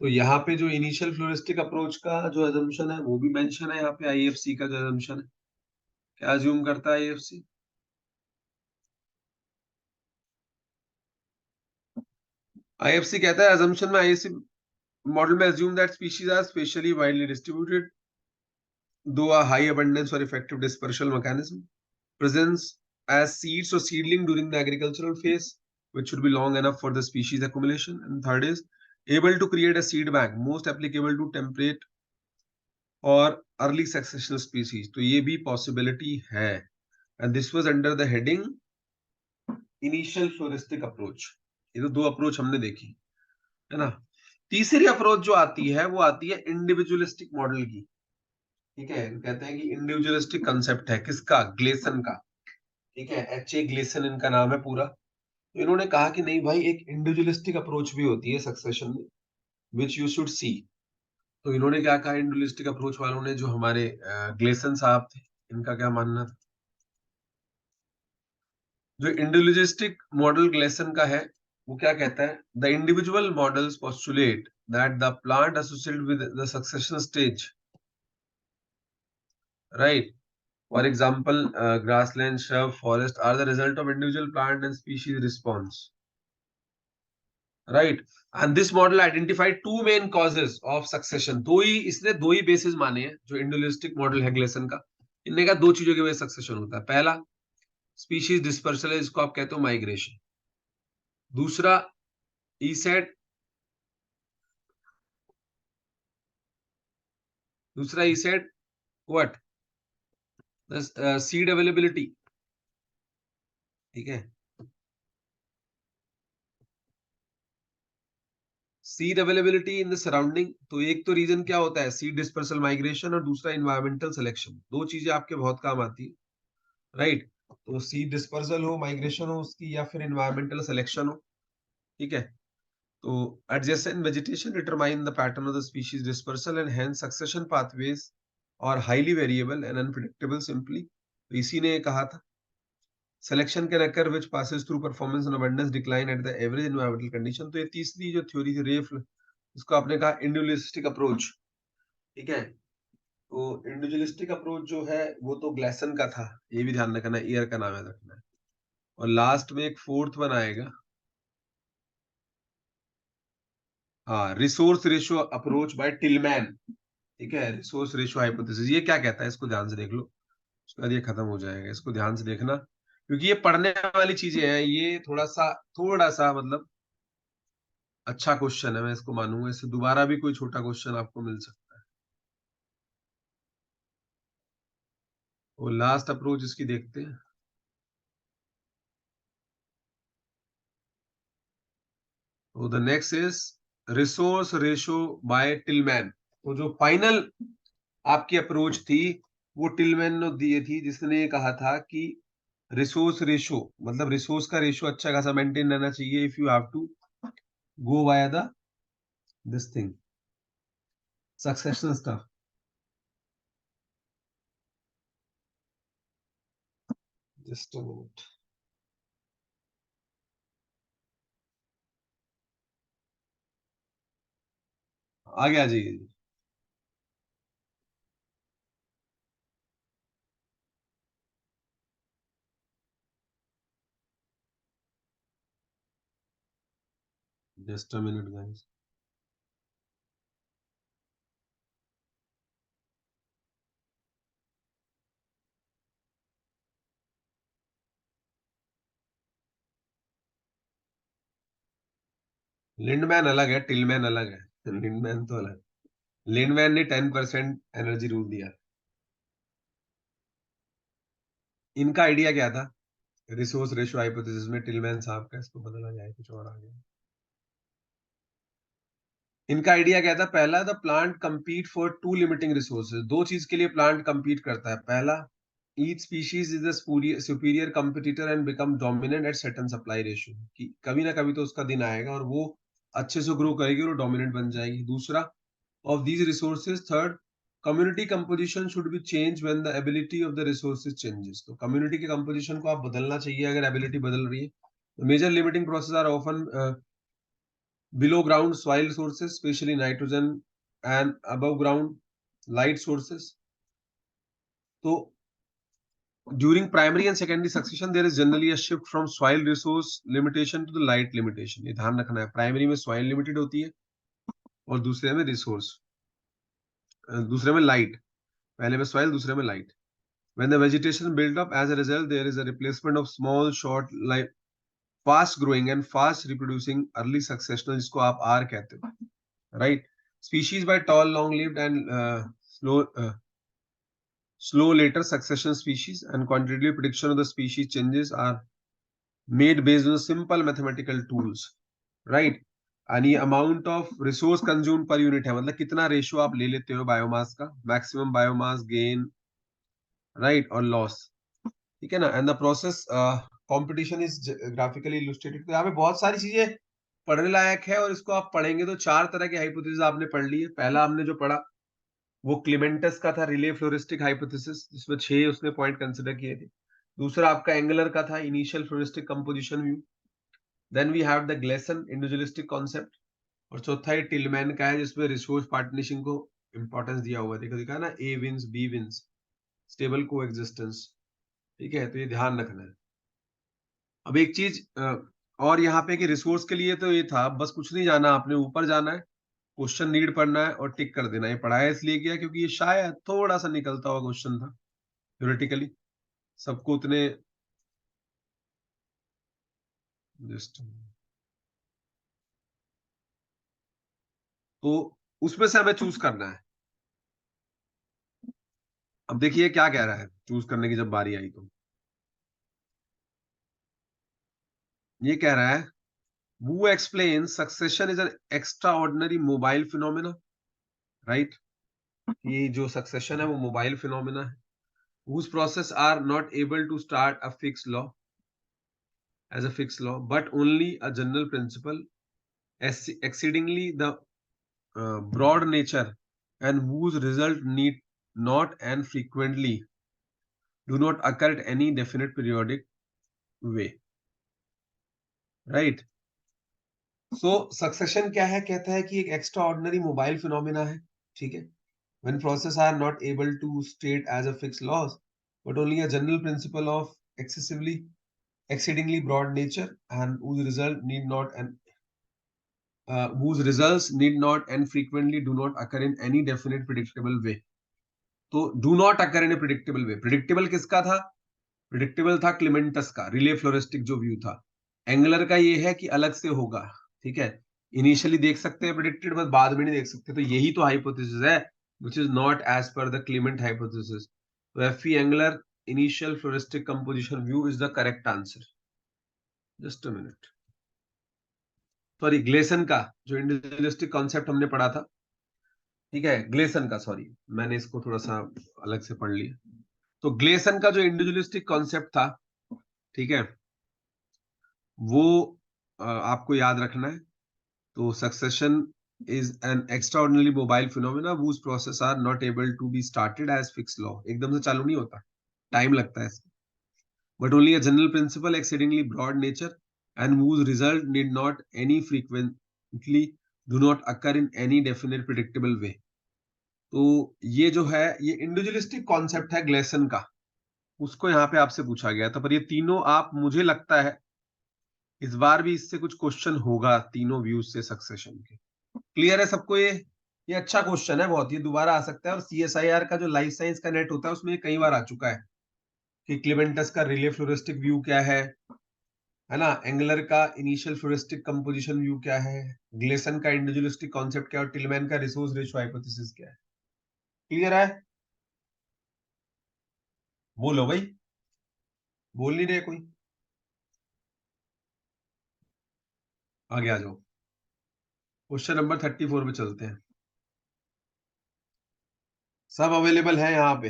तो यहाँ पे जो इनिशियल फ्लोरिस्टिक अप्रोच का जो अजम्पशन है वो भी मेंशन है यहाँ पे, आईएफसी का जो अजम्पशन है, क्या अज्यूम करता है आईएफसी? आईएफसी कहता है अजम्पशन में, आईएफसी मॉडल में assume that species are spatially widely distributed, though a high abundance or effective dispersal mechanism, presence as seeds or seedling during the agricultural phase, which should be long enough for the species accumulation. And third is able to create a seed bank, most applicable to temperate or early successional species. तो ये भी possibility है. And this was under the heading initial floristic approach. ये तो दो अप्रोच हमने देखी है ना. तीसरी अप्रोच जो आती है वो आती है इंडिविजुअलिस्टिक मॉडल की, ठीक है. कहते हैं कि इंडिविजुअलिस्टिक कंसेप्ट है किसका? ग्लेसन का, ठीक है. एच ए ग्लेसन इनका नाम है पूरा. तो इन्होंने कहा कि नहीं भाई, एक इंडिविजुअलिस्टिक अप्रोच भी होती है सक्सेशन में, विच यू शुड सी. तो इन्होंने क्या कहा इंडिविजुअलिस्टिक अप्रोच वालों ने, जो हमारे ग्लेसन साहब थे, इनका क्या मानना था? जो इंडिविजुअलिस्टिक मॉडल ग्लेसन का है वो क्या कहता है? The individual models postulate that the plant associated with the succession stage, right. For example, grassland, shrub, forest are the result of individual plant and species response, right? And this model identified two main causes of succession. दो ही बेसिस माने हैं जो इंडिविजुअलिस्टिक मॉडल है ग्लेसन का. इनने कहा दो चीजों की वजह से सक्सेशन होता है. पहला स्पीशीज डिस्पर्सल है, जिसको आप कहते हो माइग्रेशन. दूसरा ईसेट, व्हाट, सीड अवेलेबिलिटी, ठीक है. Seed availability in the surrounding. तो एक तो रीजन क्या होता है? सीड डिस्पर्सल माइग्रेशन, और दूसरा इन्वायरमेंटल सिलेक्शन. दो चीजें आपके बहुत काम आती है, राइट. तो सीड डिस्पर्सल हो, माइग्रेशन हो उसकी, या फिर इन्वायरमेंटल सिलेक्शन हो, ठीक है. तो adjacent vegetation determine the pattern of the species dispersal, and hence succession pathways are highly variable and unpredictable simply. तो इसी ने कहा था selection can occur which passes through performance and abundance decline at the average environmental condition. तो ये तीसरी जो थ्योरी थी रेफ, इसको आपने कहा इंडिविजुअलिस्टिक अप्रोच, ठीक है. तो इंडिविजुअलिस्टिक अप्रोच जो है वो तो ग्लेसन का था, ये भी ध्यान रखना, ईयर का नाम याद रखना है. और लास्ट में एक फोर्थ वन आएगा, हाँ, resource ratio approach by Tilman, ठीक है. रिसोर्स रेशियो हाइपोथेसिस, ये क्या कहता है इसको ध्यान से देख लो, उसके बाद ये खत्म हो जाएगा. इसको ध्यान से देखना, क्योंकि ये पढ़ने वाली चीजें हैं. ये थोड़ा सा मतलब अच्छा क्वेश्चन है, मैं इसको मानूंगा. इससे दोबारा भी कोई छोटा क्वेश्चन आपको मिल सकता है. वो लास्ट अप्रोच इसकी देखते हैं. तो the next is resource ratio by Tilman. तो जो फाइनल आपकी अप्रोच थी वो टिलमैन ने दी थी, जिसने ये कहा था कि रिसोर्स रेशो मतलब रिसोर्स का रेशो अच्छा खासा मेंटेन रहना चाहिए if you have to go via the this thing succession stuff. Just a minute, आगे आ जाइए. Just a minute guys. Lindeman अलग है, टिलमैन अलग है. लिंडमैन तो अलग. लिंडमैन ने 10% एनर्जी रूल दिया. इनका आइडिया क्या था रिसोर्स रेशियो हाइपोथेसिस में? टिलमैन साहब का, इसको बदला जाए कुछ और आ गया. इनका आइडिया क्या था? पहला, the plant compete for two limiting resources. दो चीज के लिए प्लांट compete करता है। पहला, each species is the superior competitor and become dominant at certain supply ratio, कि कभी ना कभी तो उसका दिन आएगा और वो अच्छे से ग्रो करेगी और डोमिनेंट बन जाएगी। दूसरा, of these resources, third, community composition should be change when the ability of the resources changes. तो कम्युनिटी के कंपोजिशन को आप बदलना चाहिए अगर एबिलिटी बदल रही है। Major limiting process are often below ground soil sources, especially nitrogen, and above ground light sources. So during primary and secondary succession, there is generally a shift from soil resource limitation to the light limitation. ये ध्यान रखना है, प्राइमरी में soil limited होती है और दूसरे में resource, दूसरे में light, पहले में soil, दूसरे में light. When the vegetation build up, as a result, there is a replacement of small, short, like fast growing and fast reproducing early successional, जिसको आप R कहते हो, right? Species by tall, long-lived and slow later succession species, and quantitative prediction of the species changes are made based on simple mathematical tools, right? यानी amount of resource consume per unit है, मतलब कितना रेशियो आप ले लेते हो बायोमास का, मैक्सिमम बायोमास गेन, राइट, और लॉस, ठीक है ना। And the process competition is graphically illustrated. तो यहाँ पे बहुत सारी चीजें पढ़ने लायक है और इसको आप पढ़ेंगे तो चार तरह की हाइपोथेसिस आपने पढ़ ली है। पहला हमने जो पढ़ा वो क्लिमेंटस का था, रिले फ्लोरिस्टिक हाइपोथेसिस, जिसमें 6 उसने पॉइंट कंसिडर किए थे। दूसरा आपका एंगलर का था, initial floristic composition view. Then we have the Gleason individualistic concept, और चौथा ही टिलमैन का है, जिसमें रिसोर्स पार्टनरशिप को इंपॉर्टेंस दिया हुआ है। देखो दिखा ना, ए विंस बी विंस, स्टेबल को एग्जिस्टेंस, ठीक है, तो ये ध्यान रखना है। अब एक चीज और यहाँ पे कि रिसोर्स के लिए तो ये था, बस कुछ नहीं जाना आपने, ऊपर जाना है, क्वेश्चन रीड पढ़ना है और टिक कर देना। ये पढ़ाया इसलिए किया क्योंकि ये शायद थोड़ा सा निकलता हुआ क्वेश्चन था थ्योरेटिकली, सबको उतने जस्ट, तो उसमें से हमें चूज करना है। अब देखिए क्या कह रहा है चूज करने की जब बारी आई, तो ये कह रहा है, who explains succession is an extraordinary mobile phenomena, right? ये जो सक्सेशन है वो मोबाइल फिनोमेना है, whose process are not able to start a fixed law as a fixed law but only a general principle, exceedingly the broad nature, and whose result need not and frequently do not occur at any definite periodic way, right? So succession क्या है? कहता है कि एक एक्स्ट्रा ऑर्डिनरी मोबाइल फिनोमिना है, ठीक है, when process are not able to state as a fixed laws but only a general principle of excessively exceedingly broad nature, and whose result need not and whose results need not and frequently do not occur in any definite predictable way. तो do not occur in A predictable way, predictable किसका था? प्रिडिक्टेबल था क्लिमेंटस का, रिले फ्लोरिस्टिक जो व्यू था। एंगलर का ये है कि अलग से होगा, ठीक है, इनिशियली देख सकते हैं प्रिडिक्टेड, बस बाद में नहीं देख सकते। तो यही तो हाइपोथेसिस है which is not as per the Clement hypothesis. So F.E. Engler initial floristic composition view is the correct answer. Just a minute. Sorry, Gleeson का जो इंडिविजुअलिस्टिक कॉन्सेप्ट हमने पढ़ा था, ठीक है, ग्लेसन का, सॉरी मैंने इसको थोड़ा सा अलग से पढ़ लिया। तो ग्लेसन का जो इंडिविजुअलिस्टिक कॉन्सेप्ट था, ठीक है, वो आपको याद रखना है। तो succession is an extraordinarily mobile phenomena whose process are not able to be started as fixed law. एकदम से चालू नहीं होता, टाइम लगता है इसमें, but only a general principle exceedingly broad nature, and whose result need not any frequently do not occur in any definite predictable way. तो ये जो है ये इंडिविजुअलिस्टिक कॉन्सेप्ट है ग्लेसन का, उसको यहाँ पे आपसे पूछा गया था। पर ये तीनों आप, मुझे लगता है इस बार भी इससे कुछ क्वेश्चन होगा तीनों व्यूज से सक्सेशन के। क्लियर है सबको? ये अच्छा क्वेश्चन है बहुत, ये दोबारा आ सकता है। और CSIR का जो लाइफ साइंस का नेट होता है उसमें कई बार आ चुका है कि क्लिमेंटस का रिले फ्लोरिस्टिक व्यू क्या है ना, एंगलर का इनिशियल फ्लोरिस्टिक कंपोजिशन व्यू क्या है, ग्लेसन का इंडिविजुअलिस्टिक कॉन्सेप्ट क्या है, और टिलमैन का रिसोर्स रेशियो हाइपोथेसिस क्या है। क्लियर है? बोलो भाई, बोल नहीं रहे कोई, आगे आ जाओ। क्वेश्चन नंबर 34 पे चलते हैं। सब अवेलेबल है यहाँ पे।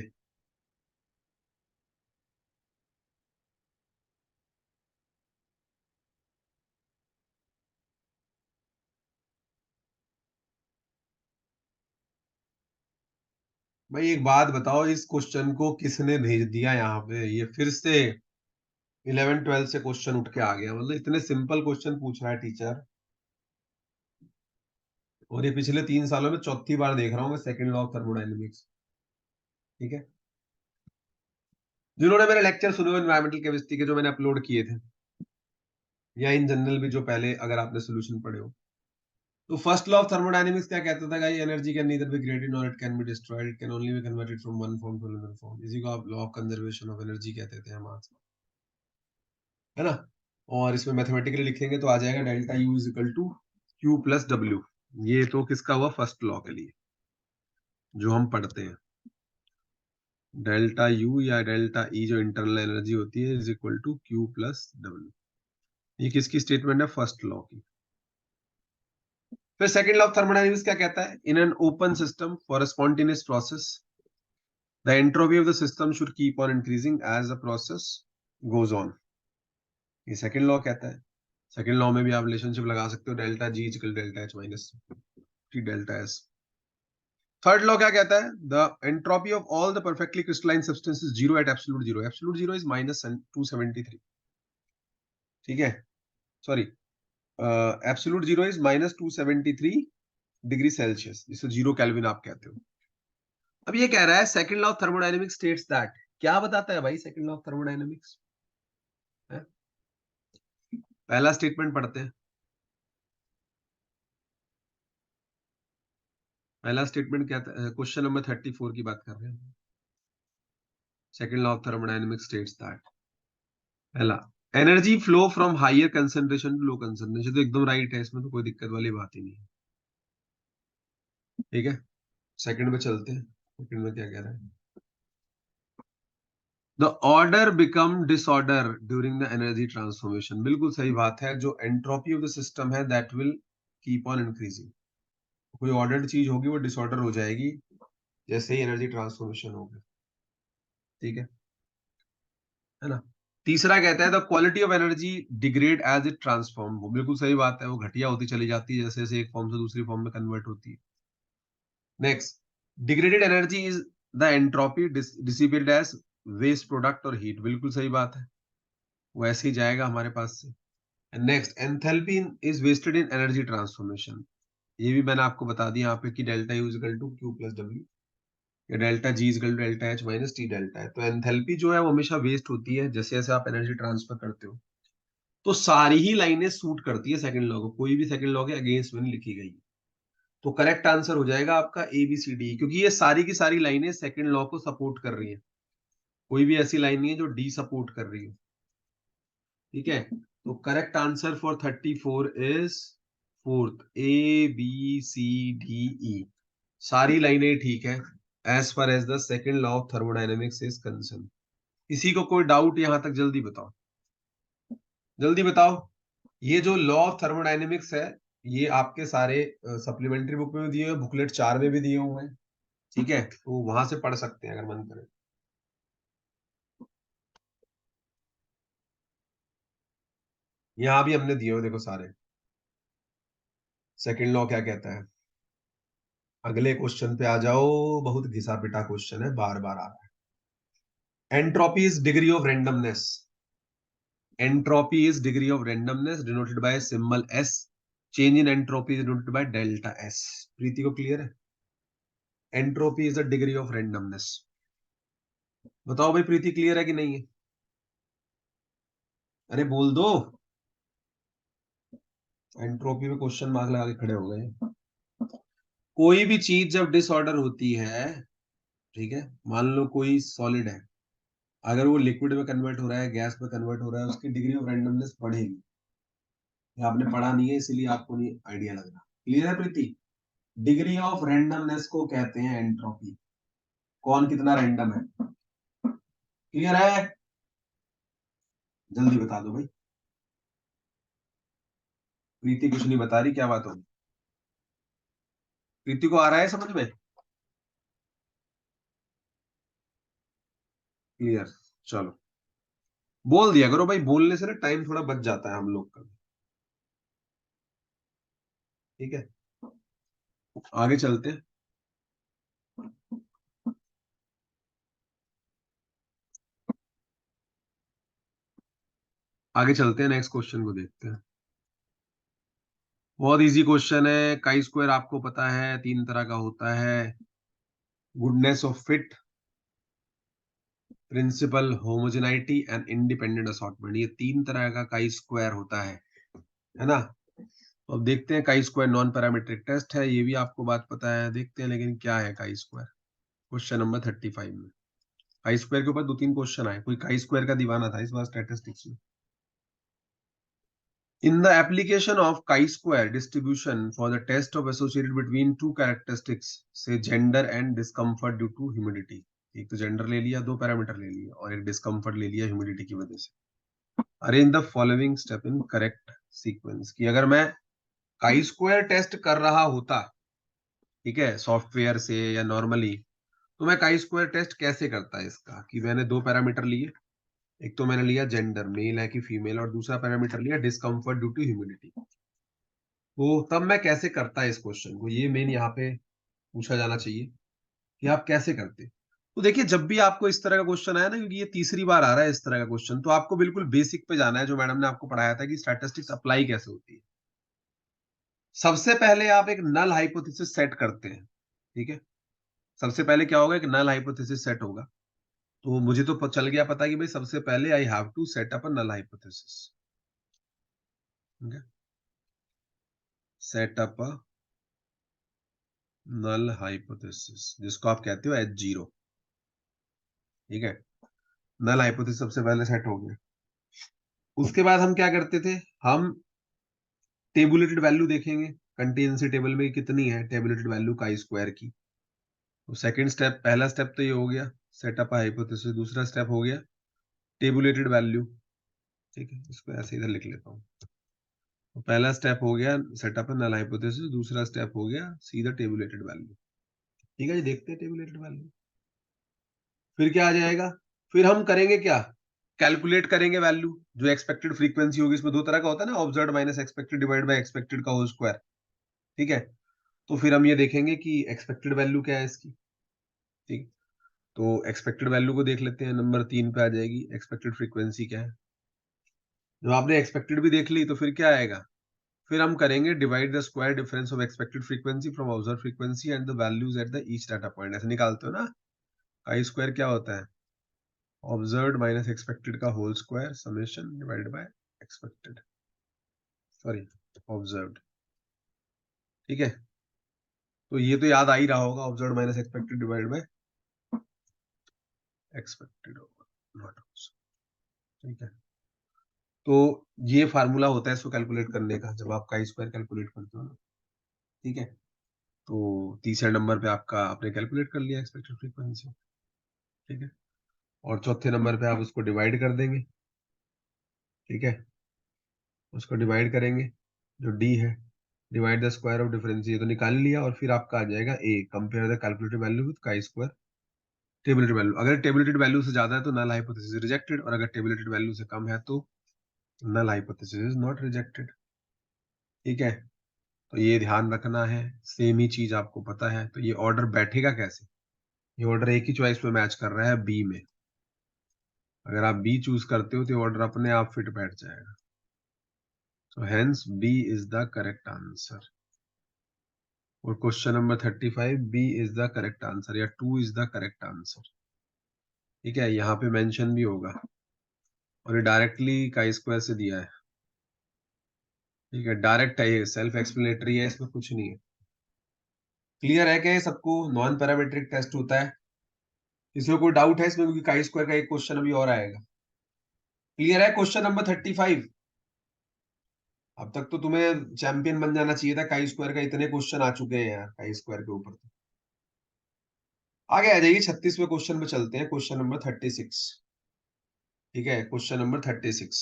भाई एक बात बताओ, इस क्वेश्चन को किसने भेज दिया यहाँ पे? ये फिर से 11 12 से क्वेश्चन उठ के आ गया। मतलब इतने सिंपल क्वेश्चन पूछ रहा है टीचर, और ये पिछले 3 सालों में चौथी बार देख रहा हूँ मैं सेकंड लॉ ऑफ थर्मोडायनेमिक्स। ठीक है, जिन्होंने मेरे लेक्चर सुने हो एनवायरमेंटल केमिस्ट्री के, जो मैंने अपलोड किए थे, या इन जनरल भी जो पहले अगर आपने सोल्यूशन पढ़े हो, तो फर्स्ट लॉ ऑफ थर्मोडायनेमिक्स क्या कहता था? Guys, energy can neither be created nor it can be destroyed, it can only be converted from one form to another form. इसी को आप law of conservation of energy कहते थे हम आज, है ना? और इसमें मैथमेटिकली लिखेंगे तो आ जाएगा delta U is equal to Q plus W. ये तो किसका हुआ? फर्स्ट लॉ के लिए जो हम पढ़ते हैं। डेल्टा यू या डेल्टा ई जो इंटरनल एनर्जी होती है is equal to Q plus W. ये किसकी स्टेटमेंट है? फर्स्ट लॉ की। फिर सेकंड लॉ ऑफ थर्मोडायनेमिक्स क्या कहता है? In an open system for a spontaneous process the entropy of the system should keep on increasing as the process goes on. ये सेकंड लॉ कहता है। सेकंड लॉ में भी आप रिलेशनशिप लगा सकते हो, delta G equal delta H minus T delta S. Third law क्या कहता है? The entropy of all the perfectly crystalline substances zero at absolute zero. Absolute zero is -273। ठीक है, sorry, absolute zero is -273 degree Celsius, जिसे जीरो केल्विन आप कहते हो। अब ये कह रहा है second law of thermodynamics states that. क्या बताता है भाई सेकंड लॉ ऑफ थर्मोडायनेमिक्स? पहला स्टेटमेंट पढ़ते हैं। पहला स्टेटमेंट क्या था? क्वेश्चन नंबर 34 की बात कर रहे हैं। Second law of thermodynamics states that, पहला, energy flow from higher concentration to low concentration. तो एकदम राइट है, इसमें तो कोई दिक्कत वाली बात ही नहीं है। ठीक है, सेकंड में चलते हैं। सेकंड में क्या कह रहा है? The order become disorder during the energy transformation. बिल्कुल सही बात है। जो एंट्रोपी ऑफ द सिस्टम है that will keep on increasing. कोई ऑर्डर्ड चीज होगी वो डिसऑर्डर हो जाएगी जैसे ही एनर्जी ट्रांसफॉर्मेशन होगी। ठीक है ना? तीसरा कहता है the quality of energy degrade as it transform. वो बिल्कुल सही बात है, वो घटिया होती चली जाती है जैसे जैसे एक फॉर्म से दूसरी फॉर्म में कन्वर्ट होती है। Next, degraded energy is the entropy dissipated as waste product और हीट। बिल्कुल सही बात है, वो ऐसे ही जाएगा हमारे पास से। Next, enthalpy is wasted in energy transformation. ये भी मैंने आपको बता दिया यहाँ पे कि delta U is equal to Q plus W, या delta G is equal to delta H minus T delta है। तो एंथैल्पी जो है वो हमेशा वेस्ट होती है जैसे जैसे आप एनर्जी ट्रांसफर करते हो। तो सारी ही लाइनें सूट करती है सेकंड लॉ को, कोई भी सेकंड लॉ के अगेंस्ट में नहीं लिखी गई। तो करेक्ट आंसर हो जाएगा आपका ए बी सी डी, क्योंकि ये सारी की सारी लाइनें सेकंड लॉ को सपोर्ट कर रही है। कोई भी ऐसी लाइन नहीं है जो डी सपोर्ट कर रही है। ठीक है, तो correct answer for 34 is fourth, A B C D E. सारी लाइनें ठीक है as far as the second law of thermodynamics is concern. किसी को कोई डाउट यहां तक? जल्दी बताओ, जल्दी बताओ। ये जो लॉ ऑफ थर्मोडायनेमिक्स है, ये आपके सारे सप्लीमेंट्री बुक में भी दिए हुए, बुकलेट 4 में भी दिए हुए हैं। ठीक है, तो वहां से पढ़ सकते हैं अगर मन करे। यहाँ भी हमने दिए हुए, देखो सारे। सेकंड लॉ क्या कहता है? अगले क्वेश्चन पे आ जाओ। बहुत घिसा पिटा क्वेश्चन है, बार बार आ रहा है। Entropy is degree of randomness. Entropy is degree of randomness denoted by symbol S. Change in entropy is denoted by delta S. Preeti को क्लियर है? Entropy is the degree of randomness. बताओ भाई, प्रीति क्लियर है कि नहीं है? अरे बोल दो। एंट्रोपी में क्वेश्चन मार्क लगा के खड़े हो गए। कोई भी चीज जब डिसऑर्डर होती है, ठीक है, मान लो कोई सॉलिड है, अगर वो लिक्विड में कन्वर्ट हो रहा है, गैस में कन्वर्ट हो रहा है, उसकी डिग्री ऑफ रैंडमनेस बढ़ेगी। ये आपने पढ़ा नहीं है इसीलिए आपको नहीं आइडिया लग रहा। क्लियर है प्रीति? डिग्री ऑफ रैंडमनेस को कहते हैं एंट्रोपी। कौन कितना रैंडम है? क्लियर है? जल्दी बता दो भाई। प्रीति कुछ नहीं बता रही, क्या बात होगी? प्रीति को आ रहा है समझ में? क्लियर? चलो बोल दिया करो भाई, बोलने से ना टाइम थोड़ा बच जाता है हम लोग का। ठीक है, आगे चलते हैं। आगे चलते हैं, नेक्स्ट क्वेश्चन को देखते हैं। बहुत इजी क्वेश्चन है। काई स्क्वायर आपको पता है तीन तरह का होता है। Goodness of fit, principle, homogeneity and independent assortment, ये तीन तरह का काई स्क्वायर होता है ना? तो अब देखते हैं। Chi square non parametric test है, ये भी आपको बात पता है। देखते हैं लेकिन क्या है काई स्क्वायर। क्वेश्चन नंबर 35 में काई स्क्वायर के ऊपर दो तीन क्वेश्चन आए। कोई काई स्क्वायर का दीवाना था इस बार स्टैटिस्टिक्स में। In the application of chi-square distribution for the test of associated between two characteristics, say gender and discomfort due to humidity, एक तो जेंडर ले लिया, दो पैरामीटर ले लिया और एक डिस्कम्फर्ट ले लिया ह्यूमिडिटी की वजह से। Arrange the following step in correct sequence. कि अगर मैं काई स्क्वायर टेस्ट कर रहा होता, ठीक है, सॉफ्टवेयर से या नॉर्मली, तो मैं काई स्क्वायर टेस्ट कैसे करता है इसका। कि मैंने दो पैरामीटर लिए, एक तो मैंने लिया जेंडर, मेल है कि फीमेल, और दूसरा पैरामीटर लिया डिस्कम्फर्ट ड्यू टू ह्यूमिडिटी। तो तब मैं कैसे करता इस क्वेश्चन को, ये मेन यहाँ पे पूछा जाना चाहिए कि आप कैसे करते। तो देखिए, जब भी आपको इस तरह का क्वेश्चन आया ना, क्योंकि ये तीसरी बार आ रहा है इस तरह का क्वेश्चन, तो आपको बिल्कुल बेसिक पे जाना है, जो मैडम ने आपको पढ़ाया था कि स्टैटिस्टिक्स अप्लाई कैसे होती है। सबसे पहले आप एक नल हाइपोथेसिस सेट करते हैं। ठीक है, सबसे पहले क्या होगा, एक नल हाइपोथेसिस सेट होगा। तो मुझे तो चल गया पता कि भाई सबसे पहले I have to set up a null hypothesis. Set up a null hypothesis, जिसको आप कहते हो H0। ठीक है, नल हाइपोथेसिस सबसे पहले सेट हो गया। उसके बाद हम क्या करते थे, हम टेबुलेटेड वैल्यू देखेंगे कंटीन्यूअस टेबल में कितनी है टेबुलेटेड वैल्यू काई स्क्वायर की। तो सेकंड स्टेप, पहला स्टेप तो ये हो गया सेटअप हाइपोथेसिस। दूसरा स्टेप हो गया टेबुलेटेड वैल्यू। ठीक है, इसको ऐसे इधर लिख लेता हूँ। तो पहला स्टेप हो गया सेटअप नल हाइपोथेसिस, दूसरा स्टेप हो गया सीधा टेबुलेटेड वैल्यू। ठीक है जी, देखते हैं टेबुलेटेड वैल्यू। फिर क्या आ जाएगा, फिर हम करेंगे क्या, कैलकुलेट करेंगे वैल्यू। जो एक्सपेक्टेड फ्रीक्वेंसी होगी, इसमें दो तरह का होता है ना, observed minus expected divide by expected का होल स्क्वायर। ठीक है, तो फिर हम ये देखेंगे कि एक्सपेक्टेड वैल्यू क्या है इसकी। ठीक, तो एक्सपेक्टेड वैल्यू को देख लेते हैं, नंबर 3 पे आ जाएगी एक्सपेक्टेड फ्रीक्वेंसी क्या है। जब आपने एक्सपेक्टेड भी देख ली तो फिर क्या आएगा, फिर हम करेंगे divide the square difference of expected frequency from observe frequency and the values at the each data point. ऐसे निकालते हो ना, आई स्क्वायर क्या होता है, ऑब्जर्व्ड माइनस एक्सपेक्टेड का whole square summation divided by expected, sorry observed. ठीक है, तो ये तो याद आ ही रहा होगा, observed minus expected divided by expected होगा, नॉट ऑब्जर्व्ड। ठीक है, तो ये फार्मूला होता है इसको कैलकुलेट करने का, जब आप काई स्क्वायर कैलकुलेट करते हो ना। ठीक है, तो तीसरे नंबर पे आपका आपने कैलकुलेट कर लिया एक्सपेक्टेड फ्रीक्वेंसी। ठीक है, और चौथे नंबर पे आप उसको डिवाइड कर देंगे। ठीक है, उसको डिवाइड करेंगे, जो डी है, divide the square of difference, ये तो निकाल लिया। और फिर आपका आ जाएगा A, compare the calculated value with chi square tabulated value. अगर टेबुलेटेड वैल्यू से ज्यादा है तो नल हाइपोथेसिस रिजेक्टेड, और अगर टेबुलेटेड वैल्यू से कम है तो null hypothesis is not rejected. ठीक है, तो ये ध्यान रखना है। सेम ही चीज आपको पता है, तो ये ऑर्डर बैठेगा कैसे, ये ऑर्डर एक ही चॉइस में मैच कर रहा है बी में। अगर आप बी चूज करते हो तो ऑर्डर अपने आप फिट बैठ जाएगा। So hence B is the correct answer. और question number 35, B is the correct answer या 2 इज द करेक्ट आंसर। ठीक है, यहाँ पे मेंशन भी होगा, और ये डायरेक्टली काई स्क्वायर से दिया है। ठीक है, डायरेक्ट है, ये सेल्फ एक्सप्लेनेटरी है, इसमें कुछ नहीं है। क्लियर है क्या ये सबको? नॉन पैरामेट्रिक टेस्ट होता है। इसमें कोई डाउट है इसमें, क्योंकि काई स्क्वायर का एक क्वेश्चन अभी और आएगा। क्लियर है क्वेश्चन नंबर 35? अब तक तो तुम्हें चैंपियन बन जाना चाहिए था काई स्क्वायर का, इतने क्वेश्चन आ चुके हैं यार काई स्क्वायर के ऊपर। आगे आ जाइए, 36वें क्वेश्चन पे चलते हैं, क्वेश्चन नंबर 36। ठीक है, क्वेश्चन नंबर 36।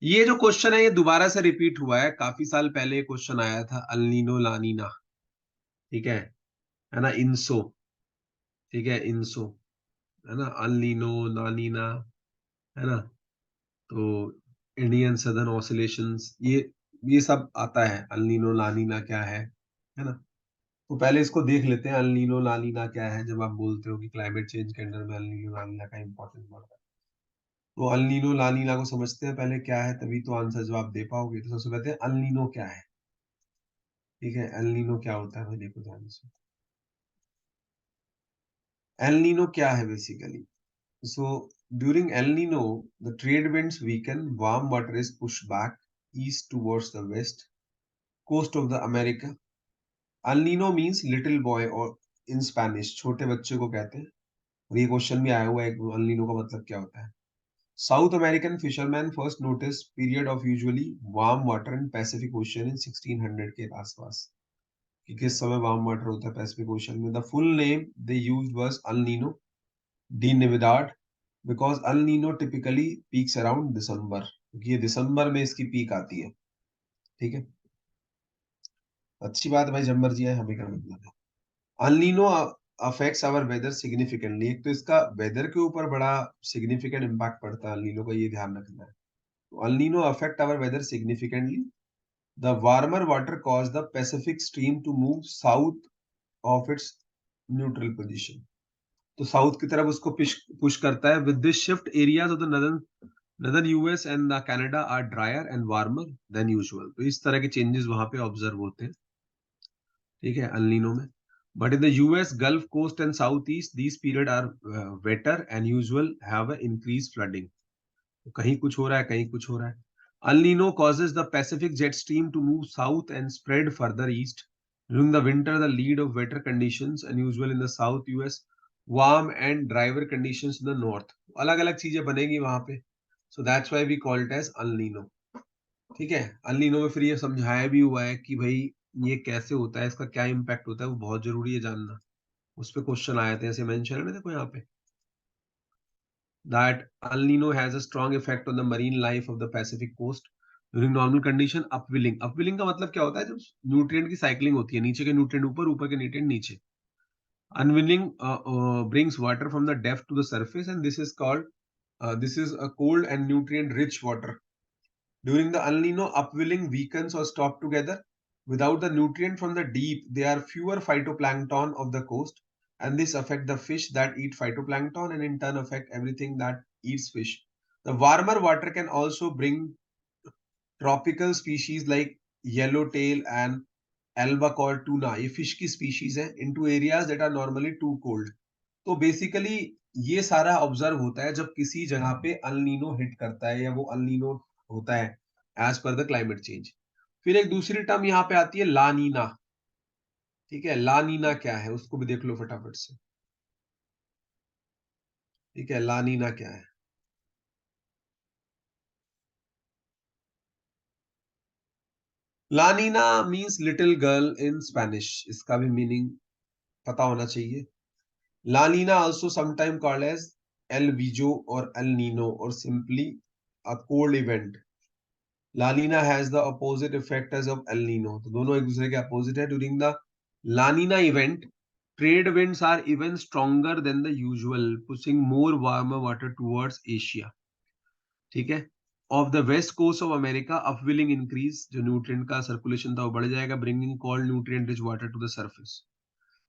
ये जो क्वेश्चन है ये दोबारा से रिपीट हुआ है, काफी साल पहले क्वेश्चन आया था, अल नीनो ला नीना। ठीक है ना, इंसो, ठीक है, इंसो, है ना, अनलीनो, नानीना, है ना, तो इंडियन सदर्न ऑसिलेशंस, ये सब आता है। अनलीनो लानीना क्या है ना। तो पहले इसको देख लेते हैं, अनलीनो लानीना क्या है, जब आप बोलते हो कि क्लाइमेट चेंज के अंडर में अनलीनो लानीना का इंपॉर्टेंस बढ़ता है। तो अनलीनो लानीना को समझते हैं पहले क्या है, तभी तो आंसर जवाब दे पाओगे। तो सबसे पहले अनलीनो क्या है, ठीक है, एलनीनो क्या होता है भाई, देखो ध्यान से। एलनीनो क्या है basically, so during El Nino the trade winds weaken, warm water is pushed back east towards the west coast of the America. El Niño means little boy, और इन स्पेनिश छोटे बच्चे को कहते हैं। और ये क्वेश्चन भी आया हुआ है, अल्नीनो का मतलब क्या होता है। South American fisherman first notice period of usually warm water in Pacific ocean in 1600 के आसपास, कि किस समय वार्म वाटर होता है पैसिफिक ओशन में। The full name they used was El Nino de Navidad, because El Nino typically peaks around December, क्योंकि ये दिसंबर में इसकी पीक आती है। ठीक है, अच्छी बात है भाई, जब मर्जी आए, हमें क्या मतलब है। El Nino affects our weather significantly, एक तो इसका वेदर के ऊपर बड़ा सिग्निफिकेंट इम्पैक्ट पड़ता है अल नीनो का, ये ध्यान रखना है। तो El Nino affect our weather significantly, the warmer water cause the Pacific stream to move south of its neutral position, तो साउथ की तरफ उसको पुश करता है। With this shift areas of the northern US and the Canada are drier and warmer than usual, तो इस तरह के चेंजेस वहां पे ऑब्जर्व होते हैं, ठीक है, अल्नीनो में। But in the US gulf coast and south east these period are wetter and usual have increase flooding, तो कहीं कुछ हो रहा है, कहीं कुछ हो रहा है। El Niño causes the Pacific jet stream to move south and spread further east. During the winter, the lead of wetter conditions unusual in the South US, warm and drier conditions in the north. अलग-अलग चीजें बनेगी वहां पे, so that's why we call it as El Nino. ठीक है, El Nino में फिर ये समझाया भी हुआ है कि भाई ये कैसे होता है, इसका क्या इम्पैक्ट होता है, वो बहुत जरूरी है जानना। उस पे क्वेश्चन आए थे, ऐसे मेंशन है ना, देखो यहाँ पे, that El Nino has a strong effect on the marine life of the Pacific coast during normal condition. Upwelling, upwelling का मतलब क्या होता है, जब न्यूट्रिएंट की साइक्लिंग होती है, नीचे के न्यूट्रिएंट ऊपर, ऊपर के न्यूट्रिएंट नीचे। Unwilling brings water from the depth to the surface, and this is called this is a cold and nutrient rich water. During the El Nino, upwelling weakens or stop together. Without the nutrient from the deep, there are fewer phytoplankton of the coast, and this affect the fish that eat phytoplankton, and in turn affect everything that eats fish. The warmer water can also bring tropical species like yellowtail and albacore tuna, ये fish की species है, into areas that are normally too cold. तो बेसिकली ये सारा ऑब्जर्व होता है जब किसी जगह पे अल्नीनो हिट करता है, या वो अल्नीनो होता है as per the climate change. फिर एक दूसरी टर्म यहाँ पे आती है लानीना, ठीक है, लानीना क्या है उसको भी देख लो फटाफट से, ठीक है, लानीना क्या है। La Nina means little girl in Spanish, इसका भी मीनिंग पता होना चाहिए। La Nina also sometime called as El Viejo और एल नीनो और simply a cold event. La Nina has the opposite effect as of El Nino, तो दोनों एक दूसरे के अपोजिट है। During the La Nina event trade winds are even stronger than the usual, pushing more warmer water towards Asia, ठीक है। Of the west coast of America upwelling increase, जो न्यूट्रिएंट का सर्कुलेशन था वो बढ़ जाएगा, bringing cold nutrient rich water to the surface.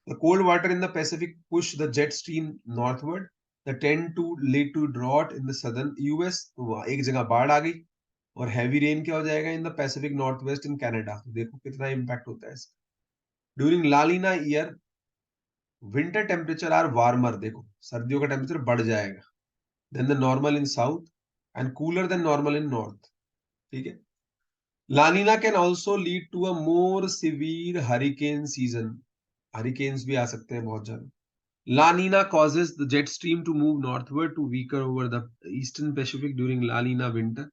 The cold water in the Pacific push the jet stream northward, the tend to lead to drought in the southern US, तो एक जगह बाढ़ आ गई। और हैवी रेन क्या हो जाएगा in the Pacific North West in Canada, तो देखो कितना इंपैक्ट होता है इसका। During La Nina year winter temperature are warmer, देखो सर्दियों का टेम्परेचर बढ़ जाएगा, than the normal in south and cooler than normal in north, ठीक है। La Nina can also lead to a more severe hurricane season, hurricanes भी आ सकते हैं बहुत ज्यादा। La Nina causes the jet stream to move northward to weaker over the eastern Pacific during La Nina winter.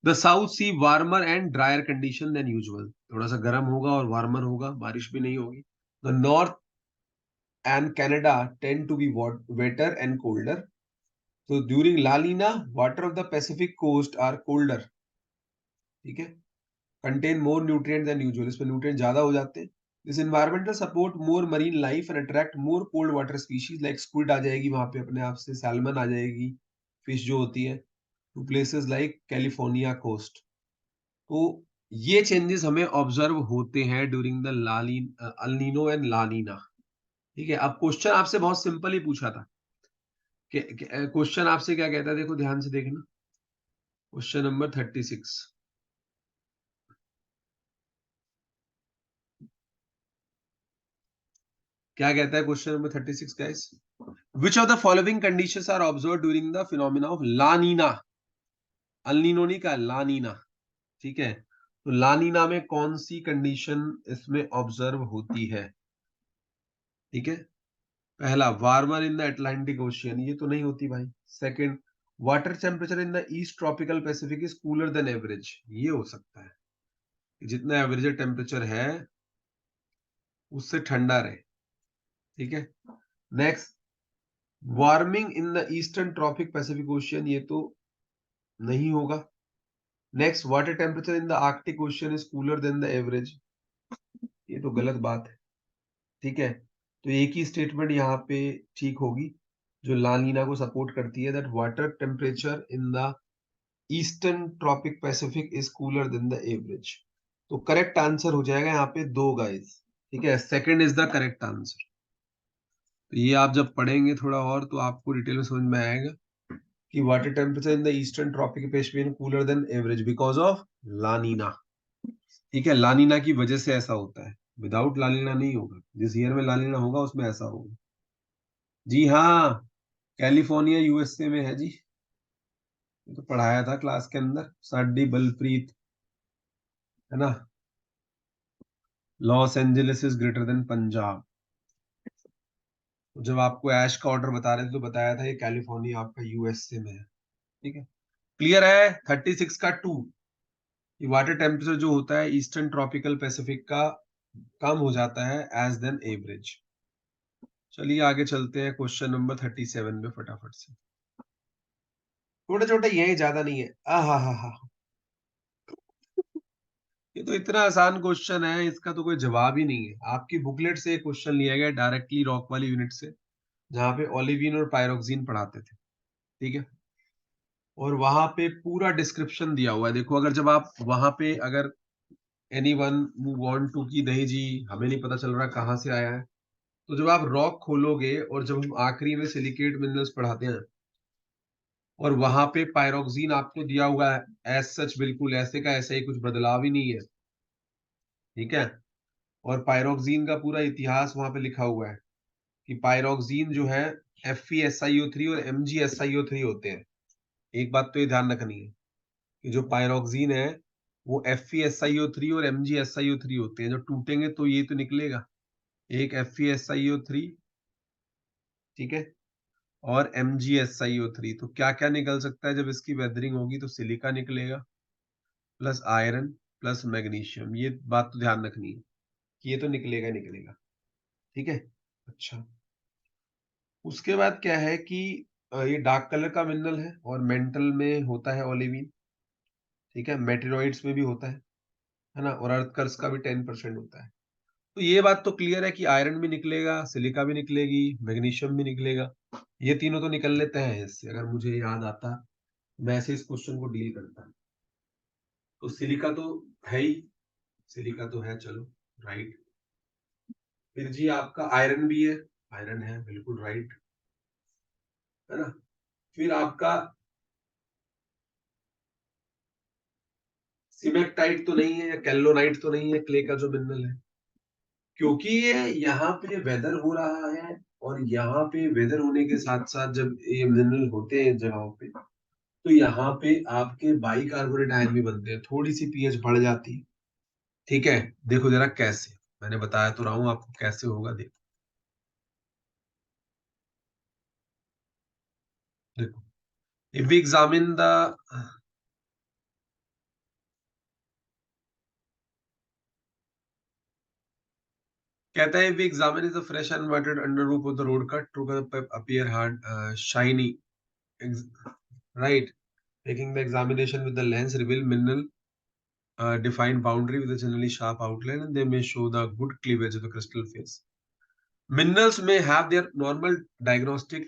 The South Sea warmer and drier condition than usual. थोड़ा सा गर्म होगा और वार्मर होगा, बारिश भी नहीं होगी. The North and Canada tend to be wetter and colder. So during La Nina, water of the Pacific coast are colder. ठीक है, contain more nutrients than usual. इसमें nutrients ज्यादा हो जाते हैं. This environmental support more marine life and attract more cold water species, like squid आ जाएगी वहां पे अपने आप से, सैल्मन आ जाएगी, फिश जो होती है, to places like California coast. तो ये चेंजेस हमें ऑब्जर्व होते हैं during the La Nina El Nino and La Nina. ठीक है, अब क्वेश्चन आपसे बहुत सिंपल ही पूछा था। क्वेश्चन आपसे क्या कहता है, देखो ध्यान से देखना, क्वेश्चन नंबर 36 क्या कहता है, question number 36 guys, which of the following conditions are observe during the phenomena of La Nina. El Nino नहीं का, लानीना। ठीक है, तो लानीना में कौन सी कंडीशन इसमें ऑब्जर्व होती है? ठीक है, पहला, warmer in the Atlantic ocean, ये तो नहीं होती भाई। Second, water temperature in the east tropical Pacific is cooler than average, ये हो सकता है, जितना एवरेज टेम्परेचर है उससे ठंडा रहे। ठीक है, next, warming in the eastern tropic Pacific ocean, ये तो नहीं होगा। Next, water temperature in the Arctic ocean is cooler than the average, ये तो गलत बात है। ठीक है, तो एक ही स्टेटमेंट यहाँ पे ठीक होगी जो लानीना को सपोर्ट करती है, that water temperature in the eastern tropic Pacific is cooler than the average. तो करेक्ट आंसर हो जाएगा यहाँ पे दो गाइस। ठीक है, second is the correct answer. तो ये आप जब पढ़ेंगे थोड़ा और तो आपको डिटेल में समझ में आएगा कि water temperature in the eastern tropic Pacific cooler than average because of La Nina. ठीक है, लानीना की वजह से ऐसा होता है, विदाउट लानीना नहीं होगा, जिस ईयर में लानीना होगा उसमें ऐसा होगा। जी हाँ, कैलिफोर्निया यूएसए में है जी, ये तो पढ़ाया था क्लास के अंदर, साडी बलप्रीत, है ना। Los Angeles is greater than Punjab. जब आपको ऐश का ऑर्डर बता रहे थे तो बताया था ये कैलिफोर्निया आपका यूएसए में है। ठीक है, क्लियर है। 36 का 2, ये वाटर टेम्परेचर जो होता है ईस्टर्न ट्रॉपिकल पैसिफिक का कम हो जाता है एज देन एवरेज। चलिए आगे चलते हैं क्वेश्चन नंबर 37 में फटाफट से। छोटे छोटे ये ज्यादा नहीं है। आहा हा हा, ये तो इतना आसान क्वेश्चन है, इसका तो कोई जवाब ही नहीं है। आपकी बुकलेट से क्वेश्चन लिया गया डायरेक्टली रॉक वाली यूनिट से, जहाँ पे ओलिविन और पायरोक्सिन पढ़ाते थे। ठीक है, और वहां पे पूरा डिस्क्रिप्शन दिया हुआ है। देखो, अगर जब आप वहां पे, अगर any one who want to कि नहीं जी हमें नहीं पता चल रहा कहाँ से आया है, तो जब आप रॉक खोलोगे और जब हम आखिरी में सिलिकेट मिनरल्स पढ़ाते हैं और वहां पे पायरोक्सिन आपको दिया हुआ है एज सच, बिल्कुल ऐसे का ऐसा ही, कुछ बदलाव ही नहीं है। ठीक है, और पायरोक्सिन का पूरा इतिहास वहां पे लिखा हुआ है कि पायरोक्सिन जो है FeSiO3 और MgSiO3 होते हैं। एक बात तो ये ध्यान रखनी है कि जो पायरोक्सिन है वो FeSiO3 और MgSiO3 होते हैं, जो टूटेंगे तो ये तो निकलेगा, एक FeSiO3, ठीक है, और MgSiO3। तो क्या क्या निकल सकता है जब इसकी वेदरिंग होगी, तो सिलिका निकलेगा प्लस आयरन प्लस मैग्नीशियम, ये बात तो ध्यान रखनी है कि ये तो निकलेगा निकलेगा। ठीक है, अच्छा, उसके बाद क्या है कि ये डार्क कलर का मिनरल है और मेंटल में होता है ओलिविन। ठीक है, मेटेरॉइड्स में भी होता है ना, और अर्थ कर्स का भी 10% होता है। तो ये बात तो क्लियर है कि आयरन भी निकलेगा, सिलिका भी निकलेगी, मैग्नीशियम भी निकलेगा। ये तीनों तो निकल लेते हैं इससे, अगर मुझे याद आता मैं ऐसे इस क्वेश्चन को डील करता। तो सिलिका तो है ही, सिलिका तो है, चलो राइट। फिर जी आपका आयरन भी है, आयरन है बिल्कुल राइट, है ना। फिर आपका सिमेक्टाइट तो नहीं है या कैल्लोनाइट तो नहीं है, क्ले का जो मिनरल है, क्योंकि ये यहाँ पे वेदर हो रहा है, और यहाँ पे वेदर होने के साथ साथ जब ये मिनरल होते हैं जगहों पे, तो यहाँ पे आपके बाइकार्बोनेट आयन भी बनते हैं, थोड़ी सी पीएच बढ़ जाती है। ठीक है, देखो जरा कैसे, मैंने बताया तो रहा हूं आपको कैसे होगा, देखो देखो, इफ वी एग्जामिन द, कहता है we examine is the fresh unweathered under rope of the road cut true appear hard shiny, right, taking the examination with the lens reveal mineral defined boundary with a generally sharp outline, and they may show the good cleavage of the crystal face. Minerals may have their normal diagnostic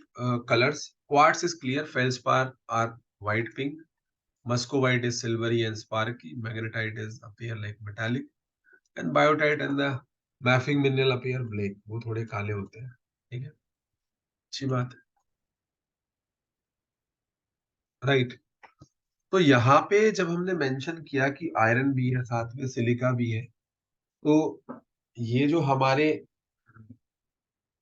colors. Quartz is clear, feldspar are white pink, muscovite is silvery and sparky, magnetite is appear like metallic, and biotite and the mapping mineral appear black. वो थोड़े काले होते हैं, ठीक है, अच्छी बात है, राइट। तो यहाँ पे जब हमने मेंशन किया कि आयरन भी है, साथ में सिलिका भी है, तो ये जो हमारे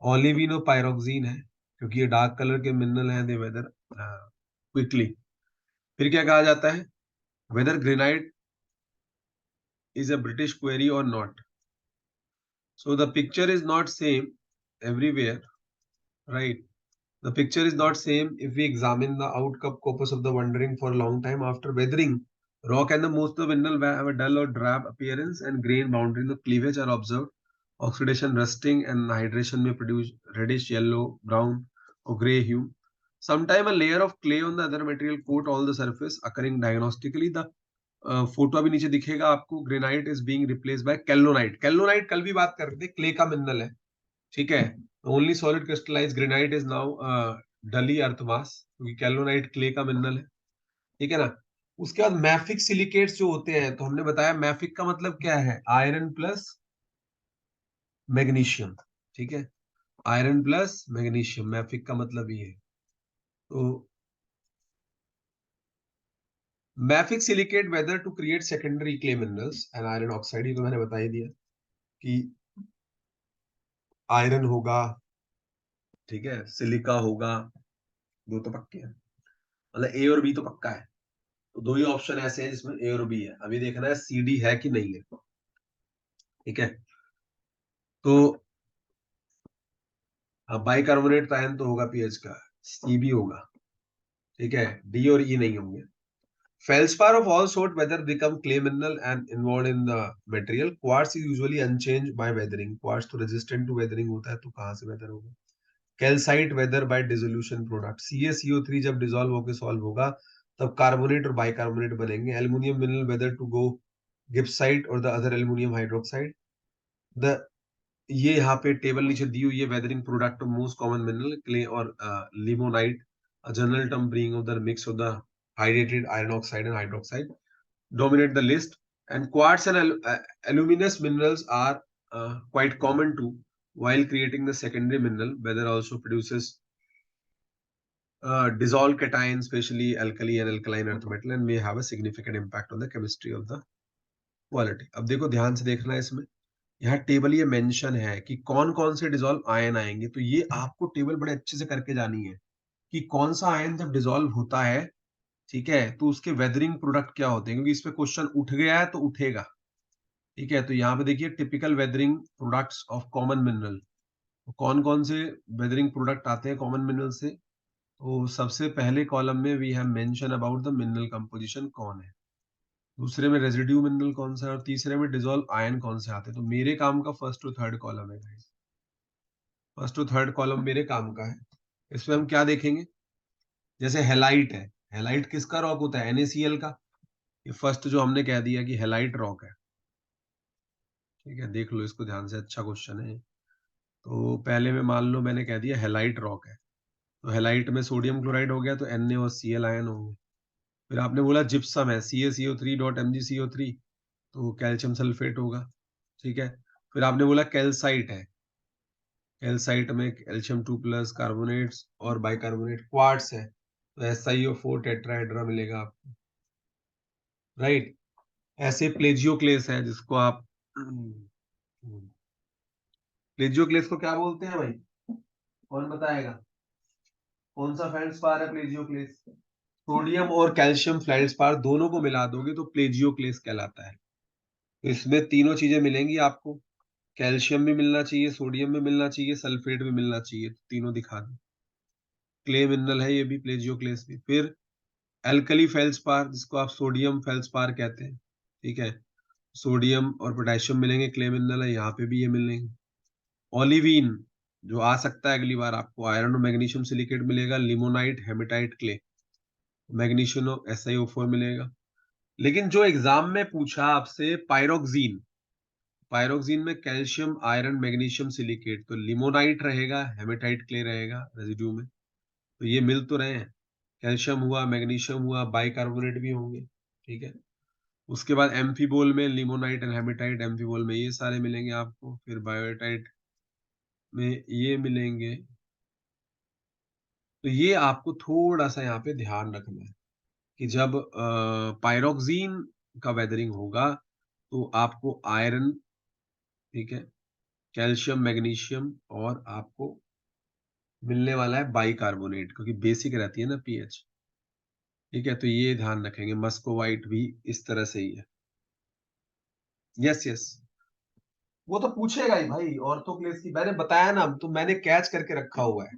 ओलिविनो पायरोक्सिन है, क्योंकि ये डार्क कलर के मिनरल हैं, दे वेदर क्विकली। फिर क्या कहा जाता है, whether granite is a British quarry और not. So the picture is not same everywhere, right? The picture is not same if we examine the outcrop corpus of the wandering for a long time after weathering. Rock and the most of the mineral have a dull or drab appearance, and grain boundary in the cleavage are observed. Oxidation, rusting, and hydration may produce reddish yellow, brown, or gray hue. Sometime a layer of clay on the other material coat all the surface, occurring diagnostically. The photo अभी नीचे दिखेगा आपको, granite is being replaced by kaolinite. Kaolinite कल भी बात कर रहे थे, क्ले का मिनरल है, ठीक है। Only solid crystallize granite is now डली अर्थ मास, क्योंकि कैल्लोनाइट क्ले का मिनरल है, ठीक है ना। उसके बाद मैफिक सिलिकेट्स जो होते हैं, तो हमने बताया मैफिक का मतलब क्या है, आयरन प्लस मैग्नीशियम, ठीक है, आयरन प्लस मैग्नीशियम, मैफिक का मतलब ये है। तो mafic silicate weather to create secondary clay minerals and iron oxide, ये तो मैंने बता ही दिया कि आयरन होगा, ठीक है, सिलिका होगा, दो तो पक्के हैं, मतलब ए और बी तो पक्का है। तो दो ही ऑप्शन ऐसे हैं जिसमें ए और बी है, अभी देखना है सी डी है कि नहीं है, ठीक है। तो बाइकार्बोनेट आयन तो होगा पीएच का, सी भी होगा, ठीक है, डी और ई नहीं होंगे। Feldspar of all sort weather become clay mineral and involved in the material. Quartz is usually unchanged by weathering. Quartz तो resistant to weathering होता है, तो कहाँ से weather होगा? Calcite weather by dissolution product. CaCO3 जब dissolve होके solve होगा, तब कार्बोनेट और बाइकार्बोनेट बनेंगे। Aluminium mineral whether to go gibbsite or the other aluminum hydroxide. The ये यहाँ पे टेबल नीचे दी हुई है, weathering product of most common mineral clay और limonite, a general term being of the mix of the hydrated iron oxide and hydroxide dominate the list, and quartz and aluminous minerals are quite common too. While creating the secondary mineral, weather also produces dissolved cations, especially alkali and alkaline earth metal, and may have a significant impact on the chemistry of the quality. अब देखो, ध्यान से देखना है इसमें, यहाँ टेबल ये मेंशन है कि कौन कौन से डिसॉल्व आयन आएंगे, तो ये आपको टेबल बड़े अच्छे से करके जानी है कि कौन सा आयन जब डिसॉल्व होता है, ठीक है, तो उसके वेदरिंग प्रोडक्ट क्या होते हैं, क्योंकि इस पे क्वेश्चन उठ गया है तो उठेगा, ठीक है। तो यहाँ पे देखिए typical weathering products of common mineral, कौन कौन से वेदरिंग प्रोडक्ट आते हैं कॉमन मिनरल से। तो सबसे पहले कॉलम में we have mention about the mineral composition कौन है, दूसरे में रेजिड्यू मिनरल कौन सा है, और तीसरे में डिसॉल्व आयन कौन से आते हैं। तो मेरे काम का फर्स्ट और थर्ड कॉलम है गाइस, फर्स्ट और थर्ड कॉलम मेरे काम का है। इसमें हम क्या देखेंगे, जैसे हेलाइट है, हेलाइट किसका रॉक होता है, NaCl का। ये फर्स्ट जो हमने कह दिया कि हेलाइट रॉक है, ठीक है, देख लो इसको ध्यान से, अच्छा क्वेश्चन है। तो पहले में मान लो मैंने कह दिया हेलाइट रॉक है, तो हेलाइट में सोडियम क्लोराइड हो गया, तो Na और Cl आयन होंगे। फिर आपने बोला जिप्सम है, CaCO3.MgCO3, तो कैल्शियम सल्फेट होगा, ठीक है। फिर आपने बोला कैल्साइट है, कैल्साइट में कैल्शियम 2+ कार्बोनेट्स और बाइकार्बोनेट, क्वार्ट्स है, तो SiO4 टेट्राहेड्रा मिलेगा आपको, राइट। ऐसे प्लेजियोक्लेस है, जिसको आप प्लेजियोक्लेस को क्या बोलते हैं भाई, कौन बताएगा, कौन सा फेल्ड्स्पार है प्लेजियोक्लेस? सोडियम और कैल्शियम फेल्ड्स्पार दोनों को मिला दोगे तो प्लेजियोक्लेस कहलाता है। तो इसमें तीनों चीजें मिलेंगी आपको, कैल्शियम भी मिलना चाहिए, सोडियम भी मिलना चाहिए, सल्फेट भी मिलना चाहिए, तो तीनों दिखा दो। क्ले मिनरल है ये भी, प्लेजियोक्लेस भी। फिर एल्कली फेल्ड्स्पार, जिसको आप सोडियम फेल्ड्स्पार कहते हैं, ठीक है, सोडियम और पोटेशियम मिलेंगे, क्ले मिनरल है, यहाँ पे भी ये मिलेंगे। ओलिवीन जो आ सकता है अगली बार, आपको आयरन और मैग्नीशियम सिलिकेट मिलेगा, लिमोनाइट, हेमेटाइट, क्ले, मैग्नीशियम और SiO4 मिलेगा। लेकिन जो एग्जाम में पूछा आपसे पायरोक्सिन, पायरोक्सिन में कैल्शियम, आयरन, मैग्नीशियम सिलिकेट, तो लिमोनाइट रहेगा, हेमेटाइट क्ले रहेगा रेजिड्यू में। तो ये मिल तो रहे हैं, कैल्शियम हुआ, मैग्नीशियम हुआ, बाइकार्बोनेट भी होंगे, ठीक है। उसके बाद एम्फीबोल में लिमोनाइट एंड हेमेटाइट, एम्फीबोल में ये सारे मिलेंगे आपको, फिर बायोटाइट में ये मिलेंगे। तो ये आपको थोड़ा सा यहाँ पे ध्यान रखना है कि जब पायरोक्सिन का वेदरिंग होगा तो आपको आयरन, ठीक है, कैल्शियम, मैग्नीशियम और आपको मिलने वाला है बाइकार्बोनेट, क्योंकि बेसिक रहती है ना पीएच, ठीक है। तो ये ध्यान रखेंगे। मस्कोवाइट भी इस तरह से ही है। यस यस, वो तो पूछेगा ही भाई, ऑर्थोक्लेस की मैंने बताया ना, तो मैंने कैच करके रखा हुआ है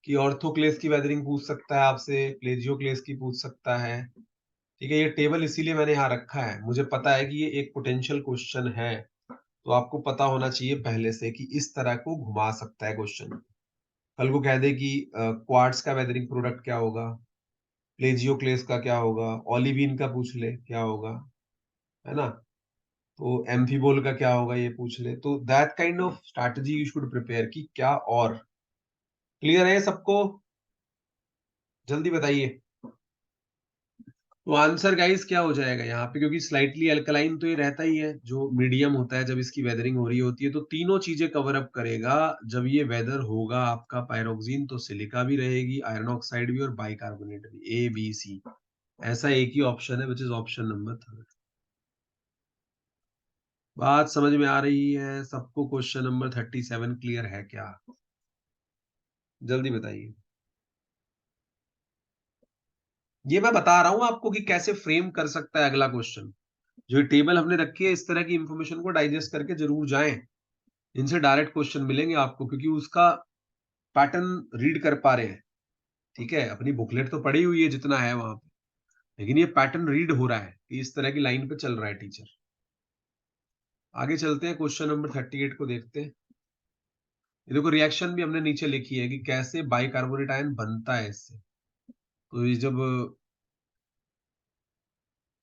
कि ऑर्थोक्लेस की वेदरिंग पूछ सकता है आपसे, प्लेजियोक्लेस की पूछ सकता है, ठीक है। ये टेबल इसीलिए मैंने यहाँ रखा है, मुझे पता है कि ये एक पोटेंशियल क्वेश्चन है, तो आपको पता होना चाहिए पहले से कि इस तरह को घुमा सकता है क्वेश्चन। कल को कह दे कि क्वार्ट्स का वेदरिंग प्रोडक्ट क्या होगा, प्लेजियोक्लेस का क्या होगा, ओलिवीन का पूछ ले क्या होगा, है ना, तो एम्फीबोल का क्या होगा ये पूछ ले, तो that kind of strategy you should prepare कि क्या। और क्लियर है सबको? जल्दी बताइए। तो आंसर गाइस क्या हो जाएगा यहाँ पे, क्योंकि स्लाइटली अल्कलाइन तो ये रहता ही है जो मीडियम होता है जब इसकी वेदरिंग हो रही होती है, तो तीनों चीजें कवर अप करेगा। जब ये वेदर होगा आपका पायरोक्सिन, तो सिलिका भी रहेगी, आयरन ऑक्साइड भी और बाइकार्बोनेट भी, ए बी सी। ऐसा एक ही ऑप्शन है, विच इज ऑप्शन नंबर 3। बात समझ में आ रही है सबको? क्वेश्चन नंबर 37 क्लियर है क्या? जल्दी बताइए। ये मैं बता रहा हूं आपको कि कैसे फ्रेम कर सकता है अगला क्वेश्चन। जो टेबल हमने रखी है, इस तरह की इंफॉर्मेशन को डाइजेस्ट करके जरूर जाएं। इनसे डायरेक्ट क्वेश्चन मिलेंगे आपको, क्योंकि उसका पैटर्न रीड कर पा रहे हैं, ठीक है। अपनी बुकलेट तो पड़ी हुई है जितना है वहां पे, लेकिन ये पैटर्न रीड हो रहा है कि इस तरह की लाइन पे चल रहा है टीचर। आगे चलते हैं, क्वेश्चन नंबर 38 को देखते हैं। ये देखो, रिएक्शन भी हमने नीचे लिखी है कि कैसे बाइकार्बोनेट आयन बनता है इससे। तो ये जब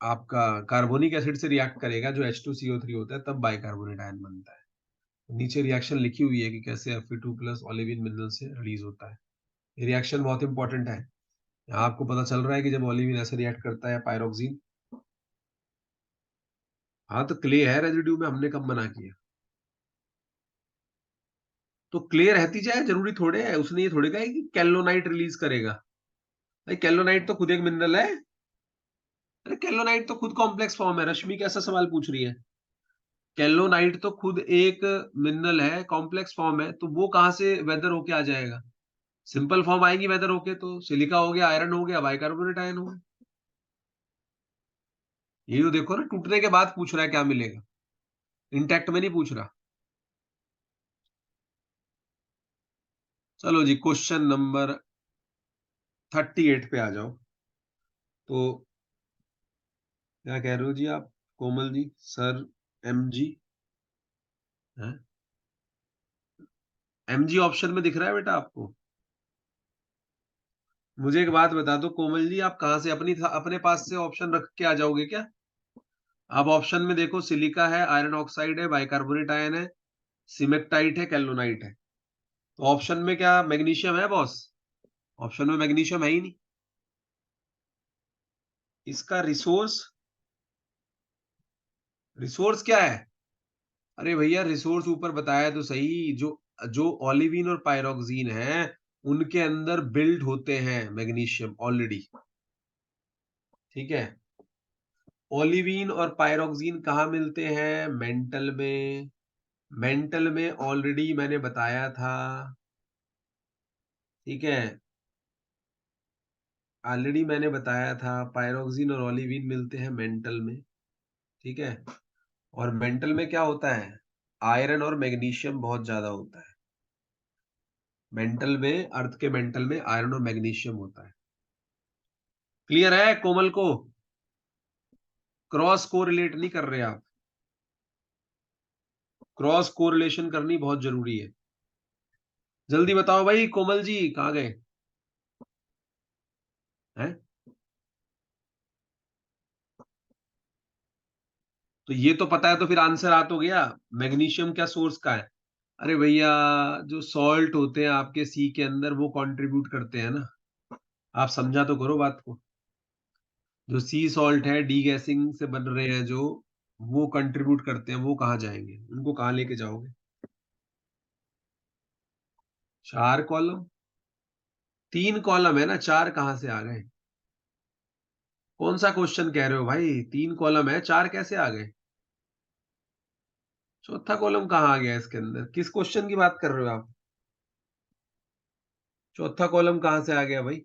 आपका कार्बोनिक एसिड से रिएक्ट करेगा जो H2CO3 होता है, तब बाइकार्बोनेट आयन बनता है। नीचे रिएक्शन लिखी हुई है कि कैसे Fe2 प्लस ओलिविन मिनरल से रिलीज होता है। ये रिएक्शन बहुत इंपॉर्टेंट है। यहाँ आपको पता चल रहा है कि जब ओलिविन ऐसे रिएक्ट करता है पायरोक्सिन, हाँ तो क्ले है रेजिड्यू में, हमने कब मना किया? तो क्ले रहती जाए, जरूरी थोड़े है, उसने ये थोड़े कहा है कि कैलोनाइट रिलीज करेगा। भाई कैलोनाइट तो खुद एक मिनरल है। अरे कैलोनाइट तो खुद कॉम्प्लेक्स फॉर्म है। रश्मि कैसा सवाल पूछ रही है? कैलोनाइट तो खुद एक मिनरल है, कॉम्प्लेक्स फॉर्म है, तो वो कहां से वेदर होके आ जाएगा? सिंपल फॉर्म आएगी वेदर होके, तो सिलिका हो गया, आयरन हो गया, बाइकार्बोनेट आयन हो गया। ये तो देखो ना, टूटने के बाद पूछ रहा है क्या मिलेगा, इंटैक्ट में नहीं पूछ रहा। चलो जी, क्वेश्चन नंबर 38 पे आ जाओ। तो क्या कह रहे हो जी आप, Komal ji? Sir M G है, एम जी ऑप्शन में दिख रहा है बेटा आपको? मुझे एक बात बता दो कोमल जी, आप कहां से अपने पास से ऑप्शन रख के आ जाओगे क्या? आप ऑप्शन में देखो, सिलिका है, आयरन ऑक्साइड है, बाइकार्बोनेट आयन है, सिमेक्टाइट है, कैल्लोनाइट है। तो ऑप्शन में क्या मैग्नीशियम है बॉस? ऑप्शन में मैग्नीशियम है ही नहीं। इसका रिसोर्स, रिसोर्स क्या है? अरे भैया, रिसोर्स ऊपर बताया तो सही, जो जो ओलिविन और पायरोक्सिन है, उनके अंदर बिल्ड होते हैं मैग्नीशियम ऑलरेडी, ठीक है। ओलिविन और पायरोक्सिन कहाँ मिलते हैं? मेंटल में। मेंटल में ऑलरेडी मैंने बताया था, ठीक है, ऑलरेडी मैंने बताया था, पायरोक्सिन और ओलिविन मिलते हैं मेंटल में, ठीक है। और मेंटल में क्या होता है? आयरन और मैग्नीशियम बहुत ज्यादा होता है मेंटल में। अर्थ के मेंटल में आयरन और मैग्नीशियम होता है। क्लियर है कोमल को? क्रॉस कोरिलेट नहीं कर रहे आप, क्रॉस कोरिलेशन करनी बहुत जरूरी है। जल्दी बताओ भाई, कोमल जी कहाँ गए हैं? तो ये तो पता है, तो फिर आंसर आ तो गया। मैग्नीशियम क्या सोर्स का है? अरे भैया, जो सॉल्ट होते हैं आपके सी के अंदर वो कंट्रीब्यूट करते हैं ना। आप समझा तो करो बात को। जो सी सॉल्ट है डीगैसिंग से बन रहे हैं जो, वो कंट्रीब्यूट करते हैं, वो कहाँ जाएंगे? उनको कहाँ लेके जाओगे? 4 कॉलम? 3 कॉलम है ना, 4 कहाँ से आ गए? कौन सा क्वेश्चन कह रहे हो भाई? 3 कॉलम है, 4 कैसे आ गए? चौथा कॉलम कहाँ आ गया इसके अंदर? किस क्वेश्चन की बात कर रहे हो आप? चौथा कॉलम कहाँ से आ गया भाई?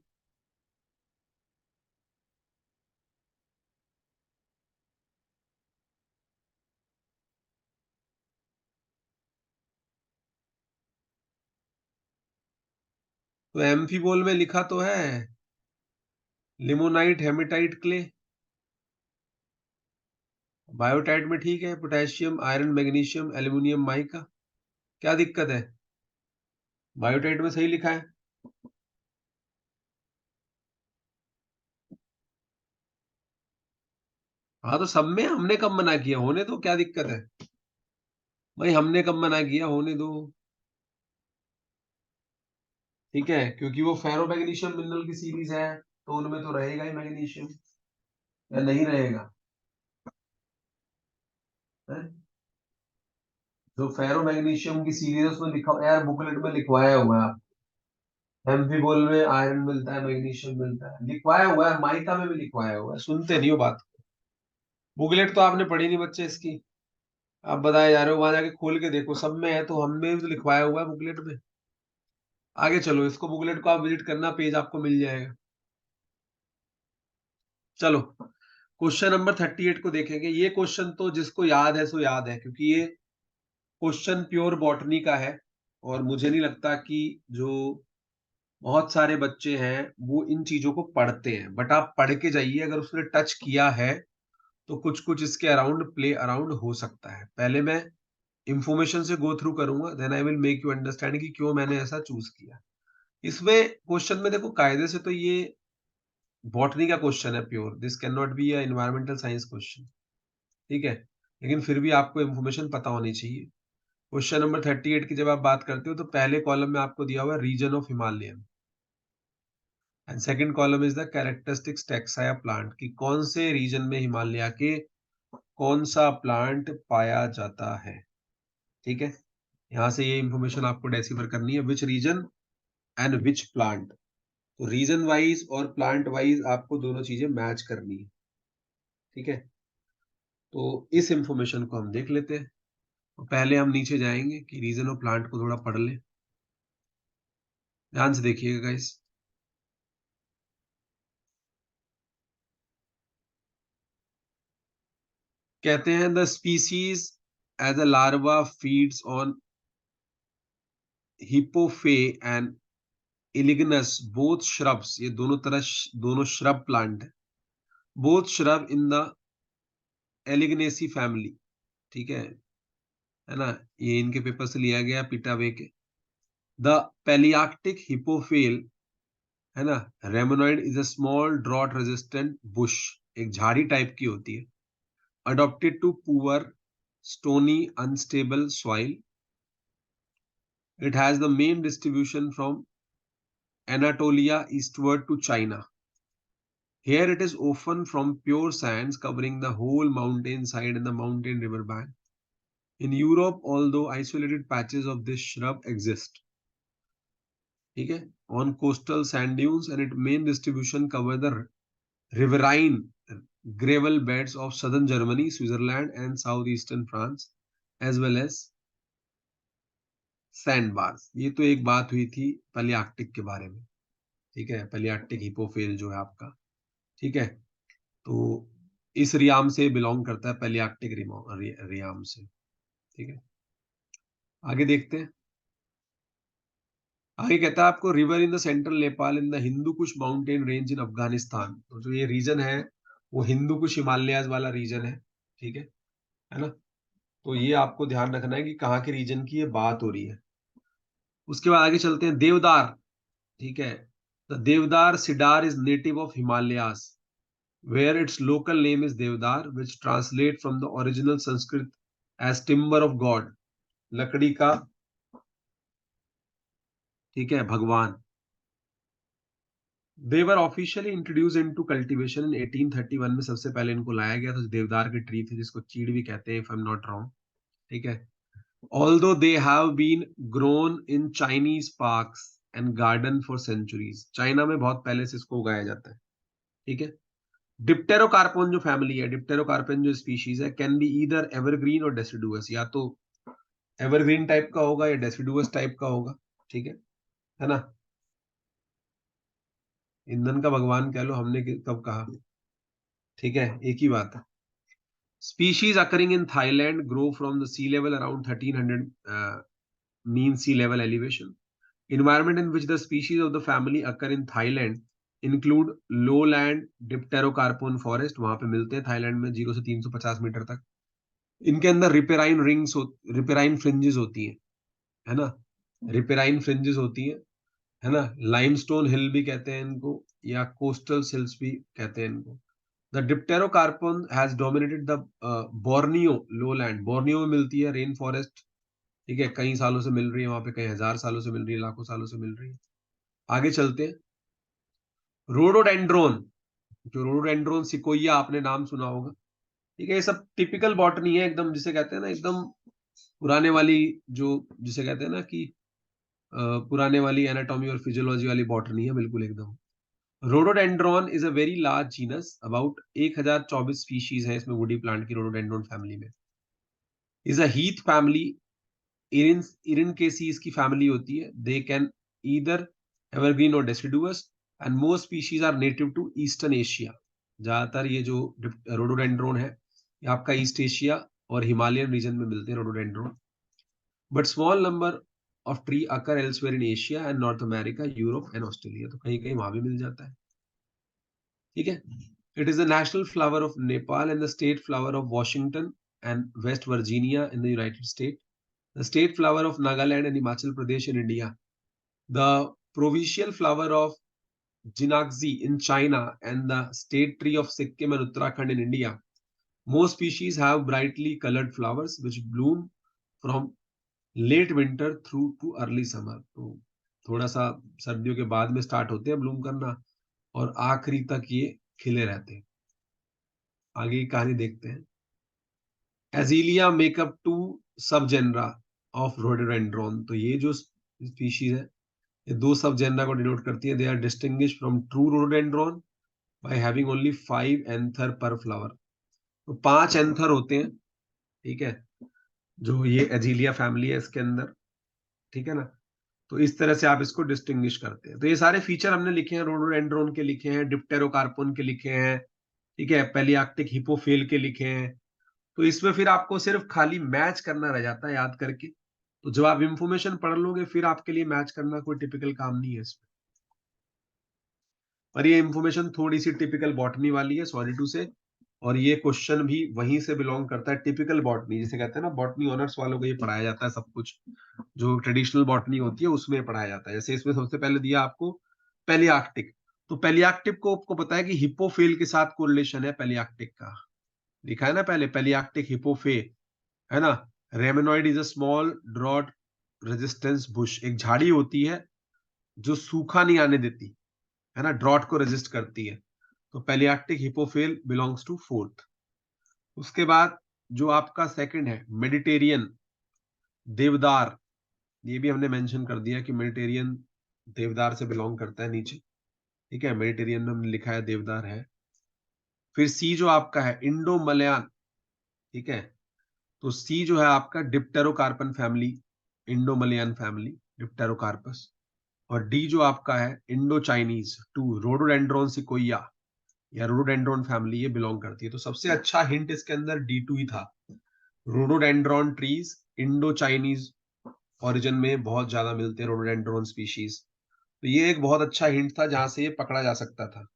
तो एम्फीबोल में लिखा तो है लिमोनाइट, हेमेटाइट, क्ले। बायोटाइट में ठीक है, potassium, iron, magnesium, aluminium, mica. क्या दिक्कत है? बायोटाइट में सही लिखा है। हाँ, तो सब में हमने कब मना किया? होने दो, क्या दिक्कत है भाई? हमने कब मना किया? होने दो। ठीक है, क्योंकि वो फेरो मैग्नीशियम मिनरल की सीरीज है, तो उनमें तो रहेगा ही मैग्नीशियम, या नहीं रहेगा? है? जो फेरो मैग्नीशियम की सीरीज है उसमें लिखा यार, बुकलेट में लिखवाया हुआ है। एम्फीबोल में आयरन मिलता है, मैग्नीशियम मिलता है, लिखवाया हुआ है, माइका में भी लिखवाया हुआ है। सुनते नहीं हो बात। बुकलेट तो आपने पढ़ी नहीं बच्चे इसकी। आप बताए जा रहे हो, वहां जाके खोल के देखो, सब में है, तो हमें भी तो लिखवाया हुआ है बुकलेट में। आगे चलो, इसको बुकलेट को आप विजिट करना, पेज आपको मिल जाएगा। चलो, क्वेश्चन नंबर 38 को देखेंगे। ये क्वेश्चन तो जिसको याद है सो याद है, क्योंकि ये क्वेश्चन प्योर बॉटनी का है। और मुझे नहीं लगता कि जो बहुत सारे बच्चे हैं वो इन चीजों को पढ़ते हैं, बट आप पढ़ के जाइए, अगर उसने टच किया है तो कुछ कुछ इसके अराउंड प्ले अराउंड हो सकता है। पहले मैं इंफॉर्मेशन से गो थ्रू करूंगा, then I will make you understand कि क्यों मैंने ऐसा चूज किया। इसमें क्वेश्चन में देखो, कायदे से तो ये बॉटनी का क्वेश्चन है pure, this can not be a environmental science question. ठीक है, लेकिन फिर भी आपको इंफॉर्मेशन पता होनी चाहिए। क्वेश्चन नंबर 38 की जब आप बात करते हो, तो पहले कॉलम में आपको दिया हुआ है region of Himalayan, and second column is the characteristics टेक्साया प्लांट, कि कौन से रीजन में हिमालय के कौन सा प्लांट पाया जाता है। ठीक है, यहां से ये इंफॉर्मेशन आपको डेसिफर करनी है, which region and which plant. तो रीजन वाइज और प्लांट वाइज आपको दोनों चीजें मैच करनी है। ठीक है, तो इस इंफॉर्मेशन को हम देख लेते हैं। तो पहले हम नीचे जाएंगे कि रीजन ऑफ प्लांट को थोड़ा पढ़ लें। ध्यान से देखिएगा गाइस। कहते हैं the species as a larva feeds on Hippophae and Elaeagnus both shrubs. ये दोनों तरह दोनों श्रब प्लांट है, both shrub in the Elaeagnaceae family. ठीक है ना? ये इनके पेपर से लिया गया, पिटावे के। द पेलियाक्टिक हिपोफेल, है ना, rhamnoides is a small drought resistant bush, एक झाड़ी टाइप की होती है, adapted to poor stony unstable soil. It has the main distribution from Anatolia eastward to China. Here it is often from pure sands covering the whole mountain side and the mountain river bank. In Europe, although isolated patches of this shrub exist, ठीक है, on coastal sand dunes, and its main distribution cover the riverine gravel beds of southern Germany, Switzerland, and southeastern France, as well as sandbars. ये तो एक बात हुई थी पलियार्कटिक के बारे में। ठीक है, पलियार्कटिक हिपोफेल जो है आपका, ठीक है, तो इस रियाम से बिलोंग करता है, पैलियार्कटिक रियाम से। ठीक है, आगे देखते हैं। आगे कहता है आपको river in the central Nepal in the Hindu Kush mountain range इन अफगानिस्तान। तो जो ये रीजन है वो हिंदू कुश हिमालयाज वाला रीजन है। ठीक है ना? तो ये आपको ध्यान रखना है कि कहाँ के रीजन की ये बात हो रही है। उसके बाद आगे चलते हैं, देवदार। ठीक है, द देवदार cedar is native of Himalayas. where its local name is Devdar, which translate from the original Sanskrit as timber of God, लकड़ी का, ठीक है, भगवान. They were officially introduced into cultivation in 1831 में सबसे पहले इनको लाया गया था. देवदार के ट्री थे जिसको चीड़ भी कहते हैं, if I'm not wrong. ठीक है. Although they have been grown in Chinese parks and garden for centuries. China में बहुत पहले से इसको उगाया जाता है. ठीक है. डिप्टेरोकार्पोन जो फैमिली है, डिप्टेरोकार्पोन जो स्पीशीज है, कैन बी ईदर एवरग्रीन और डेसिडुअस. या तो एवरग्रीन टाइप का होगा या डेसिडुअस टाइप का होगा. ठीक है ना. ईंधन का भगवान कह लो, हमने कब कहा. ठीक है, एक ही बात है. Species occurring in Thailand grow from the sea level around 1300 mean sea level elevation. Environment in which the species of the family occur in Thailand include lowland dipterocarpon forest. वहां पे मिलते हैं थाईलैंड में 0 से 350 मीटर तक. इनके अंदर रिपेराइन रिंग्स, रिपेराइन फ्रिंजेस होती है ना. रिपेराइन फ्रिंजेस होती है ना. लाइमस्टोन हिल भी कहते हैं इनको, या कोस्टल हिल्स भी कहते हैं इनको. The Dipterocarpon has dominated the Borneo lowland. Borneo में मिलती है रेन फॉरेस्ट. ठीक है, कई सालों से मिल रही है वहां पे, कई हजार सालों से मिल रही है, लाखों सालों से मिल रही है. आगे चलते हैं. रोडोडेंड्रोन, जो रोडोडेंड्रोन सिकोइया, आपने नाम सुना होगा. ठीक है, ये सब टिपिकल बॉटनी है एकदम, जिसे कहते हैं ना एकदम पुराने वाली, जो जिसे कहते हैं ना कि पुराने वाली एनाटॉमी और फिजियोलॉजी वाली बॉटनी है, बिल्कुल एकदम. Rhododendron is a very large genus. About 1024 species है इसमें वुडी प्लांट की रोडोडेंड्रॉन फैमिली में. Is a heath family. Ericaceae इसकी फैमिली होती है. दे कैन ईदर एवरग्रीन और deciduous and most species are native to eastern Asia. ज्यादातर ये जो रोडोडेंड्रोन है ये आपका ईस्ट एशिया और हिमालयन रीजन में मिलते हैं rhododendron. But small number of tree occur elsewhere in Asia and north America, Europe and Australia. तो कहीं कहीं वहां भी मिल जाता है. ठीक है. It is the national flower of Nepal and the state flower of Washington and West Virginia in the United States. The state flower of Nagaland and Himachal Pradesh in India. The provincial flower of Jinakzi in China and the state tree of Sikkim and Uttarakhand in India. Most species have brightly colored flowers which bloom from late winter through to early summer. तो थोड़ा सा सर्दियों के बाद में स्टार्ट होते हैं ब्लूम करना और आखिरी तक ये खिले रहते हैं. आगे की कहानी देखते हैं. एजीलिया मेकअप टू सब जेनरा ऑफ रोडोडेंड्रॉन. तो ये जो स्पीशीज है ये दो सब जेनरा को डिनोट करती है. They are distinguished from true rhododendron by having only 5 anther per flower. तो 5 एंथर होते हैं. ठीक है, जो ये एजीलिया फैमिली है इसके अंदर. ठीक है ना. तो इस तरह से आप इसको डिस्टिंग्विश करते हैं. तो ये सारे फीचर हमने लिखे हैं, रोडोडेंड्रॉन के लिखे हैं, डिप्टेरोकार्पोन के लिखे हैं. ठीक है, पेलियाक्टिक हिपोफेल के लिखे हैं. तो इसमें फिर आपको सिर्फ खाली मैच करना रह जाता है याद करके. तो जब आप इंफॉर्मेशन पढ़ लोगे फिर आपके लिए मैच करना कोई टिपिकल काम नहीं है इसमें. और ये इंफॉर्मेशन थोड़ी सी टिपिकल बॉटनी वाली है, सॉरी टू से. और ये क्वेश्चन भी वहीं से बिलोंग करता है, टिपिकल बॉटनी जिसे कहते हैं ना. बॉटनी ऑनर्स वालों को ये पढ़ाया जाता है सब कुछ, जो ट्रेडिशनल बॉटनी होती है उसमें पढ़ाया जाता है. जैसे इसमें सबसे पहले दिया आपको पेलियाक्टिक. तो पेलियाक्टिक को आपको पता है कि हिपोफेल के साथ कोरिलेशन है पेलियाक्टिक का. लिखा है ना पहले, पेलियाक्टिक हिपोफे, है ना. Rhamnoides is a small drought resistance bush. एक झाड़ी होती है जो सूखा नहीं आने देती, है ना, ड्रॉट को रेजिस्ट करती है. तो पेलियाक्टिक हिपोफेल बिलोंग्स टू फोर्थ. उसके बाद जो आपका सेकंड है मेडिटेरियन देवदार. ये भी हमने मेंशन कर दिया कि मेडिटेरियन देवदार से बिलोंग करता है नीचे. ठीक है, मेडिटेरियन में हमने लिखा है देवदार है. फिर सी जो आपका है इंडो मलयान. ठीक है, तो सी जो है आपका dipterocarpan family, Indo Malayan family, dipterocarpus. और डी जो आपका है Indo Chinese to rhododendron sequoia या रोडोडेंड्रोन फैमिली, ये बिलोंग करती है. तो सबसे अच्छा हिंट इसके अंदर D2 ही था. Rhododendron trees Indo Chinese origin में बहुत ज्यादा मिलते हैं रोडोडेंड्रोन स्पीशीज. तो ये एक बहुत अच्छा हिंट था जहां से ये पकड़ा जा सकता था.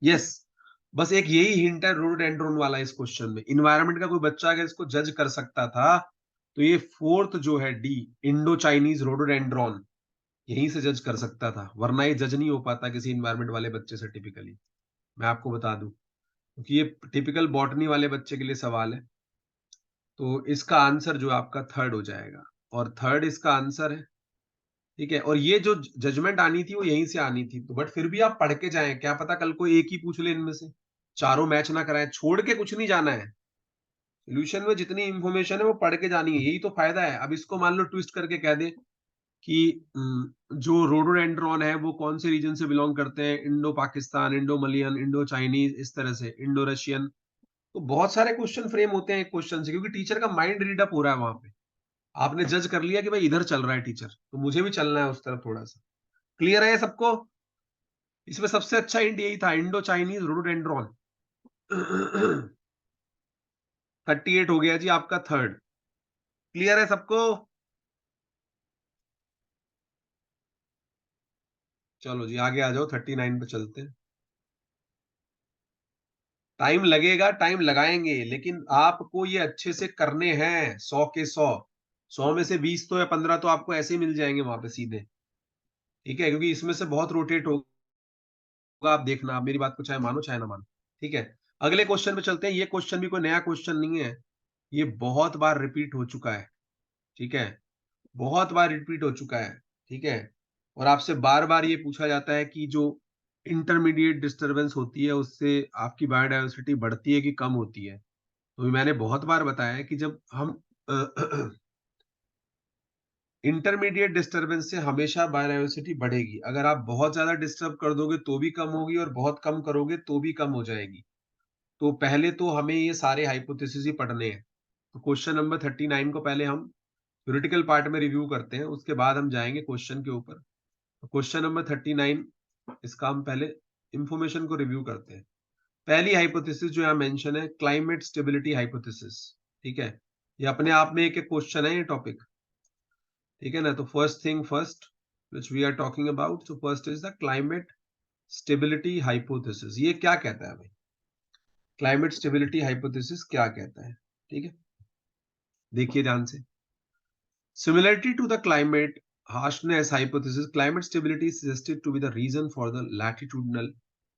यस, बस एक यही हिंट है रोडोडेंड्रोन वाला इस क्वेश्चन में. इन्वायरमेंट का कोई बच्चा अगर इसको जज कर सकता था तो ये फोर्थ जो है डी इंडो चाइनीज रोडोडेंड्रोन, यहीं से जज कर सकता था, वरना ये जज नहीं हो पाता किसी इन्वायरमेंट वाले बच्चे से टिपिकली। मैं आपको बता दूं, क्योंकि ये टिपिकल बॉटनी वाले बच्चे के लिए सवाल है। तो इसका आंसर जो आपका थर्ड हो जाएगा, और थर्ड इसका आंसर है। ठीक है, और ये जो जजमेंट आनी थी वो यहीं से आनी थी, तो बट फिर भी आप पढ़ के जाएं, क्या पता कल को एक ही पूछ ले इनमें से, चारों मैच ना कराएं, छोड़ के कुछ नहीं जाना है। सोल्यूशन में जितनी इंफॉर्मेशन है वो पढ़ के जानी है, यही तो फायदा है। अब इसको मान लो ट्विस्ट करके कह दे कि जो रोडोडेंड्रॉन है वो कौन से रीजन से बिलोंग करते हैं, Indo Pakistan, Indo Malayan, Indo Chinese, इस तरह से, इंडो रशियन। तो बहुत सारे क्वेश्चन फ्रेम होते हैं एक क्वेश्चन से, क्योंकि टीचर का माइंड रीड अप हो रहा है वहां पे। आपने जज कर लिया कि भाई इधर चल रहा है टीचर, तो मुझे भी चलना है उस तरफ थोड़ा सा। क्लियर है सबको? इसमें सबसे अच्छा इंड यही था, इंडो चाइनीज रोडोडेंड्रॉन। 38 हो गया जी आपका थर्ड। क्लियर है सबको? चलो जी आगे आ जाओ, 39 पे चलते हैं। टाइम लगेगा, टाइम लगाएंगे, लेकिन आपको ये अच्छे से करने हैं, 100 के 100। 100 में से 20 तो या 15 तो आपको ऐसे ही मिल जाएंगे वहां पे सीधे। ठीक है, क्योंकि इसमें से बहुत रोटेट होगा, आप देखना, आप मेरी बात को चाहे मानो चाहे ना मानो। ठीक है, अगले क्वेश्चन पे चलते हैं। ये क्वेश्चन भी कोई नया क्वेश्चन नहीं है, ये बहुत बार रिपीट हो चुका है। ठीक है, बहुत बार रिपीट हो चुका है। ठीक है, और आपसे बार बार ये पूछा जाता है कि जो इंटरमीडिएट डिस्टरबेंस होती है उससे आपकी बायोडायवर्सिटी बढ़ती है कि कम होती है। तो मैंने बहुत बार बताया है कि जब हम इंटरमीडिएट डिस्टरबेंस से हमेशा बायोडायवर्सिटी बढ़ेगी। अगर आप बहुत ज्यादा डिस्टर्ब कर दोगे तो भी कम होगी, और बहुत कम करोगे तो भी कम हो जाएगी। तो पहले तो हमें ये सारे हाइपोथेसिस ही पढ़ने हैं। तो क्वेश्चन नंबर 39 को पहले हम थ्योरेटिकल पार्ट में रिव्यू करते हैं, उसके बाद हम जाएंगे क्वेश्चन के ऊपर। तो क्वेश्चन नंबर 39, इसका हम पहले इंफॉर्मेशन को रिव्यू करते हैं। पहली हाइपोथेसिस जो यहाँ मेंशन है, क्लाइमेट स्टेबिलिटी हाइपोथेसिस। ठीक है, ये अपने आप में एक एक क्वेश्चन है ये टॉपिक। ठीक है ना, तो first thing first which we are talking about, so first is the climate stability hypothesis. ये क्या कहता है भाई? क्लाइमेट स्टेबिलिटी हाइपोथेसिस क्या कहता है? ठीक है, देखिए ध्यान से। Similarity to the climate harshness hypothesis, climate stability is suggested to be the reason for the latitudinal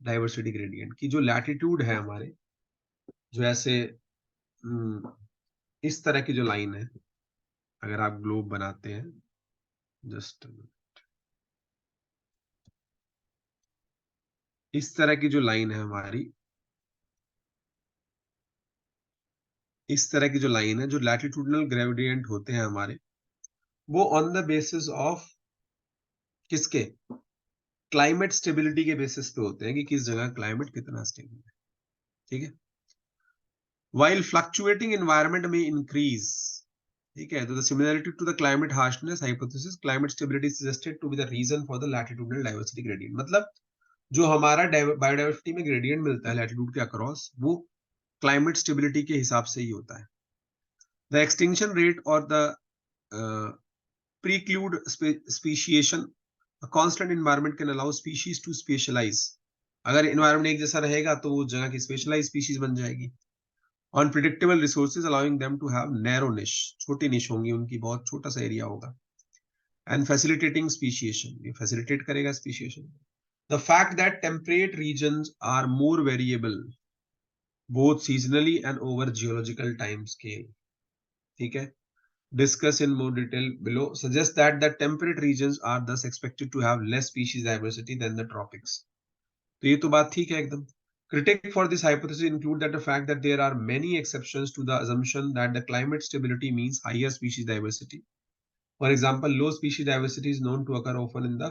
diversity gradient। की जो latitude है हमारे, जो ऐसे इस तरह की जो लाइन है, अगर आप ग्लोब बनाते हैं, जस्ट इस तरह की जो लाइन है हमारी, इस तरह की जो लाइन है, जो लैटिट्यूडनल ग्रेडियंट होते हैं हमारे, वो ऑन द बेसिस ऑफ किसके? क्लाइमेट स्टेबिलिटी के बेसिस पे होते हैं, कि किस जगह क्लाइमेट कितना स्टेबल है। ठीक है, while fluctuating environment may increase। ठीक है, तो the similarity to the climate harshness hypothesis, climate stability is suggested to be the reason for the latitudinal diversity gradient। मतलब जो हमारा बायोडाइवर्सिटी में ग्रेडियंट मिलता है लैटिट्यूड के अक्रॉस, वो क्लाइमेट स्टेबिलिटी के हिसाब से ही होता है। द एक्सटिंक्शन रेट और the preclude speciation, a constant environment can allow species to specialize। अगर environment एक जैसा रहेगा तो वो जगह की specialized species बन जाएगी। On predictable resources, allowing them to have narrow niche, छोटी niche होंगी उनकी, बहुत छोटा सा एरिया होगा। And facilitating speciation, ये facilitate करेगा speciation। The fact that temperate regions are more variable both seasonally and over geological time scale। ठीक है, discuss in more detail below, suggests that the temperate regions are thus expected to have less species diversity than the tropics। तो ये तो बात ठीक है एकदम। Critics for this hypothesis include that the fact that there are many exceptions to the assumption that the climate stability means higher species diversity। For example, low species diversity is known to occur often in the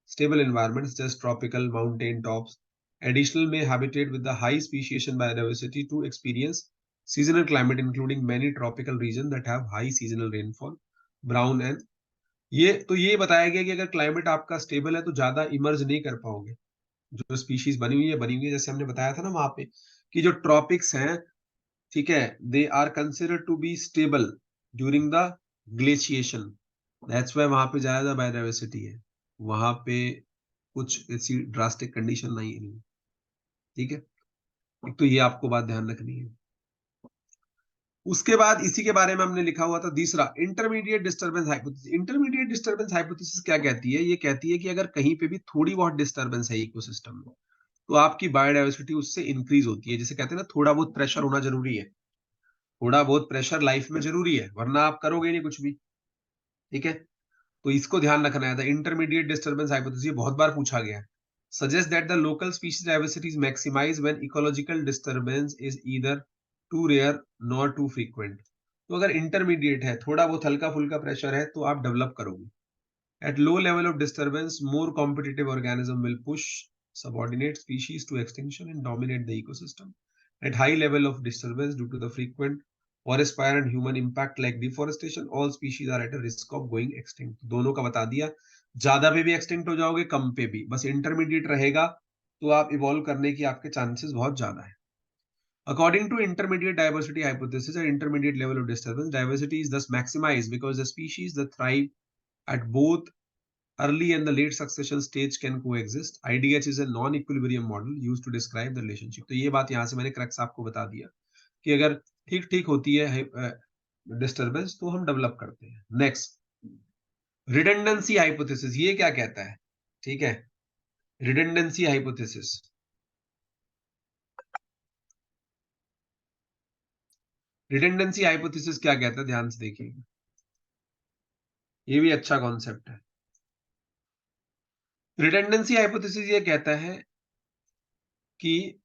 stable environments, such as tropical mountain tops. Additional may habitat with the high speciation biodiversity to experience seasonal climate, including many tropical regions that have high seasonal rainfall। Brown and ये तो ये बताया गया कि अगर क्लाइमेट आपका स्टेबल है तो ज्यादा इमर्ज नहीं कर पाओगे। जो स्पीशीज बनी हुई है, जैसे हमने बताया था ना वहां पे, कि जो ट्रॉपिक्स हैं, ठीक है, they are considered to be stable during the glaciation. That's why वहां पे ज्यादा बायोडाइवर्सिटी है, वहां पे कुछ ऐसी ड्रास्टिक कंडीशन नहीं है। ठीक है, एक तो ये आपको बात ध्यान रखनी है। उसके बाद इसी के बारे में हमने लिखा हुआ था तीसरा, intermediate disturbance hypothesis. Intermediate disturbance hypothesis क्या कहती है? ये कहती है कि अगर कहीं पे भी थोड़ी बहुत डिस्टर्बेंस है इकोसिस्टम में, तो आपकी बायोडाइवर्सिटी उससे इंक्रीज होती है। जैसे कहते हैं ना, थोड़ा बहुत प्रेशर होना जरूरी है, थोड़ा बहुत प्रेशर लाइफ में जरूरी है, वरना आप करोगे नहीं कुछ भी। ठीक है, तो इसको ध्यान रखना है। द इंटरमीडिएट डिस्टर्बेंस हाइपोथेसिस बहुत बार पूछा गया है। Suggest that the local species diversity is maximize when ecological disturbance is either too rare nor too frequent. तो अगर इंटरमीडिएट है, थोड़ा बहुत हल्का फुल्का प्रेशर है, तो आप डेवलप करोगे। At low level of disturbance more competitive organism will push subordinate species to extinction and dominate the ecosystem. At high level of disturbance due to the frequent forest fire and human impact like deforestation, all species are at a risk of going extinct. दोनों का बता दिया, ज्यादा पे भी एक्सटिंक्ट हो जाओगे, कम पे भी, बस इंटरमीडिएट रहेगा तो आप इवॉल्व करने की आपके चांसेस बहुत ज्यादा है। According to intermediate diversity hypothesis, at intermediate level of disturbance, diversity is thus maximized because the species that thrive at both early and the late succession stage can coexist. IDH is a non-equilibrium model used to describe the relationship. तो ये बात यहाँ से मैंने क्रक्स आपको बता दिया कि अगर ठीक ठीक होती है डिस्टर्बेंस तो हम डेवलप करते हैं। नेक्स्ट, रिडंडेंसी हाइपोथेसिस, ये क्या कहता है? ठीक है, रिडंडेंसी हाइपोथेसिस, रिडंडेंसी हाइपोथेसिस क्या कहता है? ध्यान से देखिएगा, ये भी अच्छा कॉन्सेप्ट है। रिडंडेंसी हाइपोथेसिस ये कहता है कि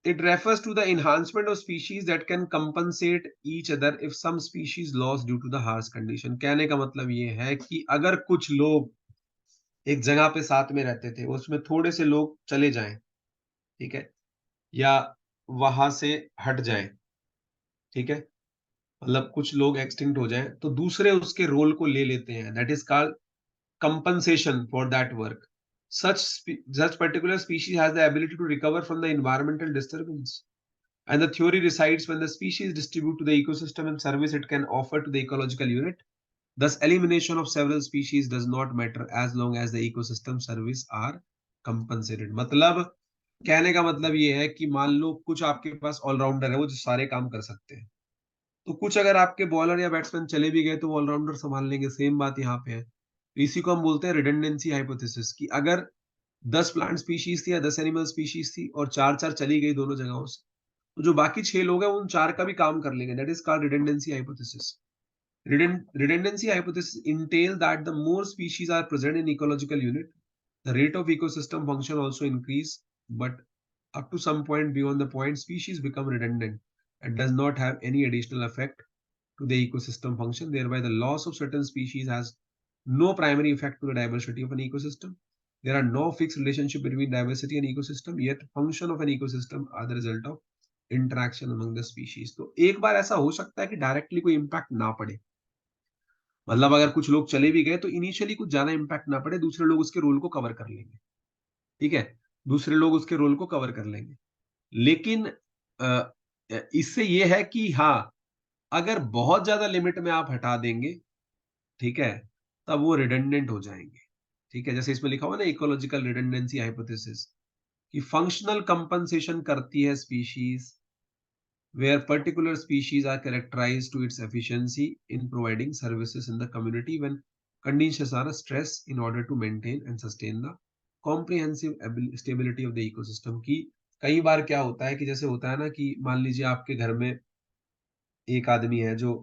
it refers to the enhancement of species that can compensate each other if some species lost due to the harsh condition. कहने का मतलब ये है कि अगर कुछ लोग एक जगह पे साथ में रहते थे, उसमें थोड़े से लोग चले जाएं, ठीक है, या वहां से हट जाएं, ठीक है, मतलब कुछ लोग एक्सटिंक्ट हो जाएं, तो दूसरे उसके रोल को ले लेते हैं। That is called compensation for that work. Such particular species has the ability to recover from the environmental disturbance. And the theory resides when the species distribute to the ecosystem and service it can offer to the ecological unit. Thus, elimination of several species does not matter as long as the ecosystem service are compensated. मतलब कहने का मतलब ये है कि मान लो कुछ आपके पास ऑलराउंडर है, वो जो सारे काम कर सकते हैं, तो कुछ अगर आपके बॉलर या बैट्समैन चले भी गए तो ऑलराउंडर संभाल लेंगे। सेम बात यहाँ पे है। इसी को हम बोलते हैं रिडंडेंसी हाइपोथेसिस, कि अगर 10 प्लांट स्पीशीज थी या 10 एनिमल स्पीशीज थी और चार चार चली गई दोनों जगहों से, तो जो बाकी 6 लोग हैं उन 4 का भी काम कर लेंगे। That is called redundancy hypothesis. Redundancy hypothesis entail that the more species are present in ecological unit, the rate of ecosystem function also increase, but up to some point beyond the point, species become redundant and does not have any additional effect to the ecosystem function. Thereby, the loss of certain species has no primary effect to the diversity of an ecosystem. There are no fixed relationship between diversity and ecosystem, yet function of an ecosystem are the result of interaction among the species. तो एक बार ऐसा हो सकता है कि डायरेक्टली कोई इम्पैक्ट ना पड़े, मतलब अगर कुछ लोग चले भी गए तो इनिशियली कुछ ज्यादा इम्पैक्ट ना पड़े, दूसरे लोग उसके रोल को कवर कर लेंगे। ठीक है, दूसरे लोग उसके रोल को कवर कर लेंगे। लेकिन इससे ये है कि हाँ, अगर बहुत ज्यादा लिमिट में आप हटा देंगे, ठीक है, तब वो रिडंडेंट हो जाएंगे। ठीक है, जैसे इसमें लिखा हुआ ना, इकोलॉजिकल रिडंडेंसी हाइपोथेसिस, कि फंक्शनल कंपनसेशन करती है species where particular species are characterized to its efficiency in providing services in the community when conditions are stressed in order to maintain and sustain the comprehensive stability of the ecosystem. की कई बार क्या होता है कि जैसे होता है ना कि मान लीजिए आपके घर में एक आदमी है जो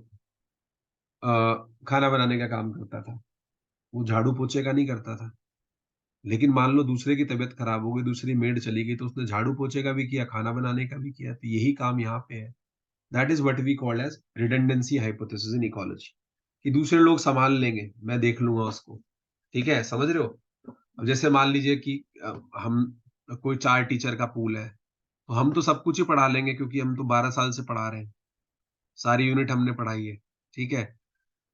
खाना बनाने का काम करता था, वो झाड़ू पोछे का नहीं करता था, लेकिन मान लो दूसरे की तबीयत खराब हो गई, दूसरी मेड चली गई, तो उसने झाड़ू पोछे का भी किया, खाना बनाने का भी किया। तो यही काम यहाँ पे है। That is what we called as redundancy hypothesis in ecology, कि दूसरे लोग संभाल लेंगे, मैं देख लूंगा उसको। ठीक है, समझ रहे हो? अब जैसे मान लीजिए कि हम कोई 4 टीचर का पूल है, तो हम तो सब कुछ ही पढ़ा लेंगे क्योंकि हम तो 12 साल से पढ़ा रहे हैं, सारी यूनिट हमने पढ़ाई है। ठीक है,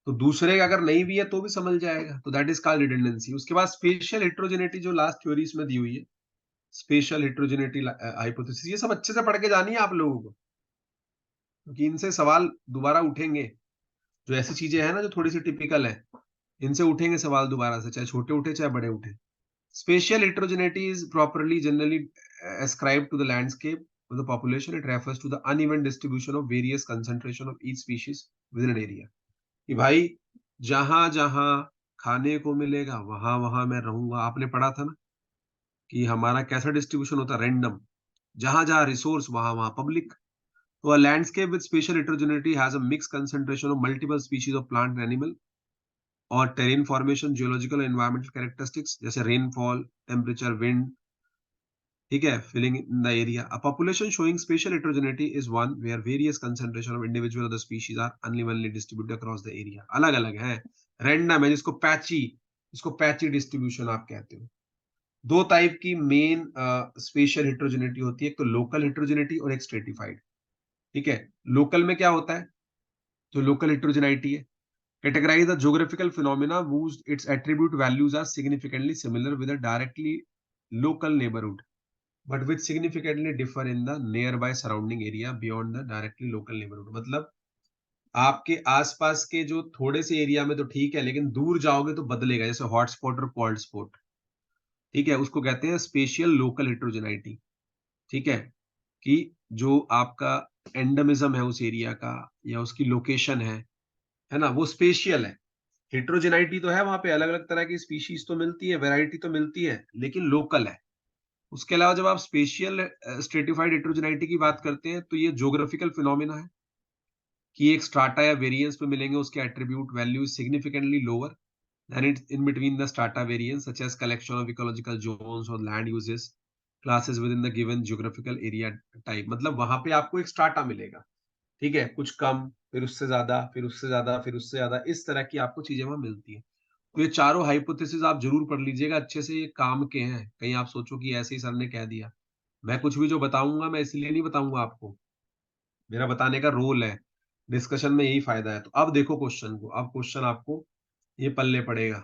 तो दूसरे अगर नहीं भी है तो भी समझ जाएगा, तो दैट इज कॉल्ड रिडंडेंसी। उसके बाद स्पेशल हेट्रोजेनिटी जो लास्ट थ्योरी इसमें दी हुई है, स्पेशल हेट्रोजेनिटी हाइपोथेसिस, ये सब अच्छे से पढ़ के जानी है आप लोगों को, क्योंकि इनसे सवाल दोबारा उठेंगे। जो ऐसी चीजें हैं ना जो थोड़ी सी टिपिकल है, इनसे उठेंगे सवाल दोबारा से, चाहे छोटे उठे चाहे बड़े उठे। Special heterogeneity is properly generally ascribed to the landscape of the population. It refers to the uneven distribution of various concentration of each species within an area. कि भाई जहां जहां खाने को मिलेगा वहां वहां मैं रहूंगा। आपने पढ़ा था ना कि हमारा कैसा डिस्ट्रीब्यूशन होता है, रैंडम। जहां जहां रिसोर्स वहां वहां पब्लिक। तो a landscape with spatial heterogeneity has a mixed concentration of multiple species of plant and animal और terrain formation, geological and environmental characteristics जैसे rainfall, temperature, wind, ठीक है, filling in the area. A population showing spatial heterogeneity is one where various concentration of individual other species are unevenly distributed across the area. अलग अलग है, random है, जिसको पैची डिस्ट्रीब्यूशन आप कहते हो। दो टाइप की मेन स्पेशियल हेट्रोजेनिटी होती है, एक तो लोकल हेट्रोजेनिटी और एक स्ट्रेटिफाइड। ठीक है, लोकल में क्या होता है, जो लोकल हेट्रोजेनिटी है, categorize the geographical phenomena whose its attribute values are significantly similar with a directly local neighborhood but which significantly differ in the nearby surrounding area beyond the directly local neighborhood। मतलब आपके आसपास के जो थोड़े से एरिया में तो ठीक है, लेकिन दूर जाओगे तो बदलेगा, जैसे हॉटस्पॉट और कोल्ड स्पॉट। ठीक है, उसको कहते हैं स्पेशियल लोकल हेट्रोजेनिटी। ठीक है, कि जो आपका एंडमिज्म है उस एरिया का या उसकी लोकेशन है ना, वो स्पेशियल है। हेट्रोजेनाइटी तो है, वहां पे अलग अलग तरह की स्पीशीज तो मिलती है, वैरायटी तो मिलती है, लेकिन लोकल है। उसके अलावा जब आप स्पेशियल स्ट्रेटिफाइड हेट्रोजेनाइटी की बात करते हैं तो ये ज्योग्राफिकल फिनोमिना है कि एक स्ट्राटा या वेरिएंस पे मिलेंगे, उसके attribute value significantly lower than it in between the strata variance such as collection of ecological zones और land uses classes within the given geographical area type. मतलब वहां पे आपको एक स्ट्राटा मिलेगा, ठीक है, कुछ कम, फिर उससे ज्यादा, फिर उससे ज्यादा, फिर उससे ज्यादा, इस तरह की आपको चीजें वहां मिलती है। तो ये चारों हाइपोथेसिस आप जरूर पढ़ लीजिएगा अच्छे से, ये काम के हैं। कहीं आप सोचो कि ऐसे ही सर ने कह दिया। मैं कुछ भी जो बताऊंगा मैं इसलिए नहीं बताऊंगा आपको, मेरा बताने का रोल है, डिस्कशन में यही फायदा है। तो अब देखो क्वेश्चन को, अब क्वेश्चन आपको ये पल्ले पड़ेगा।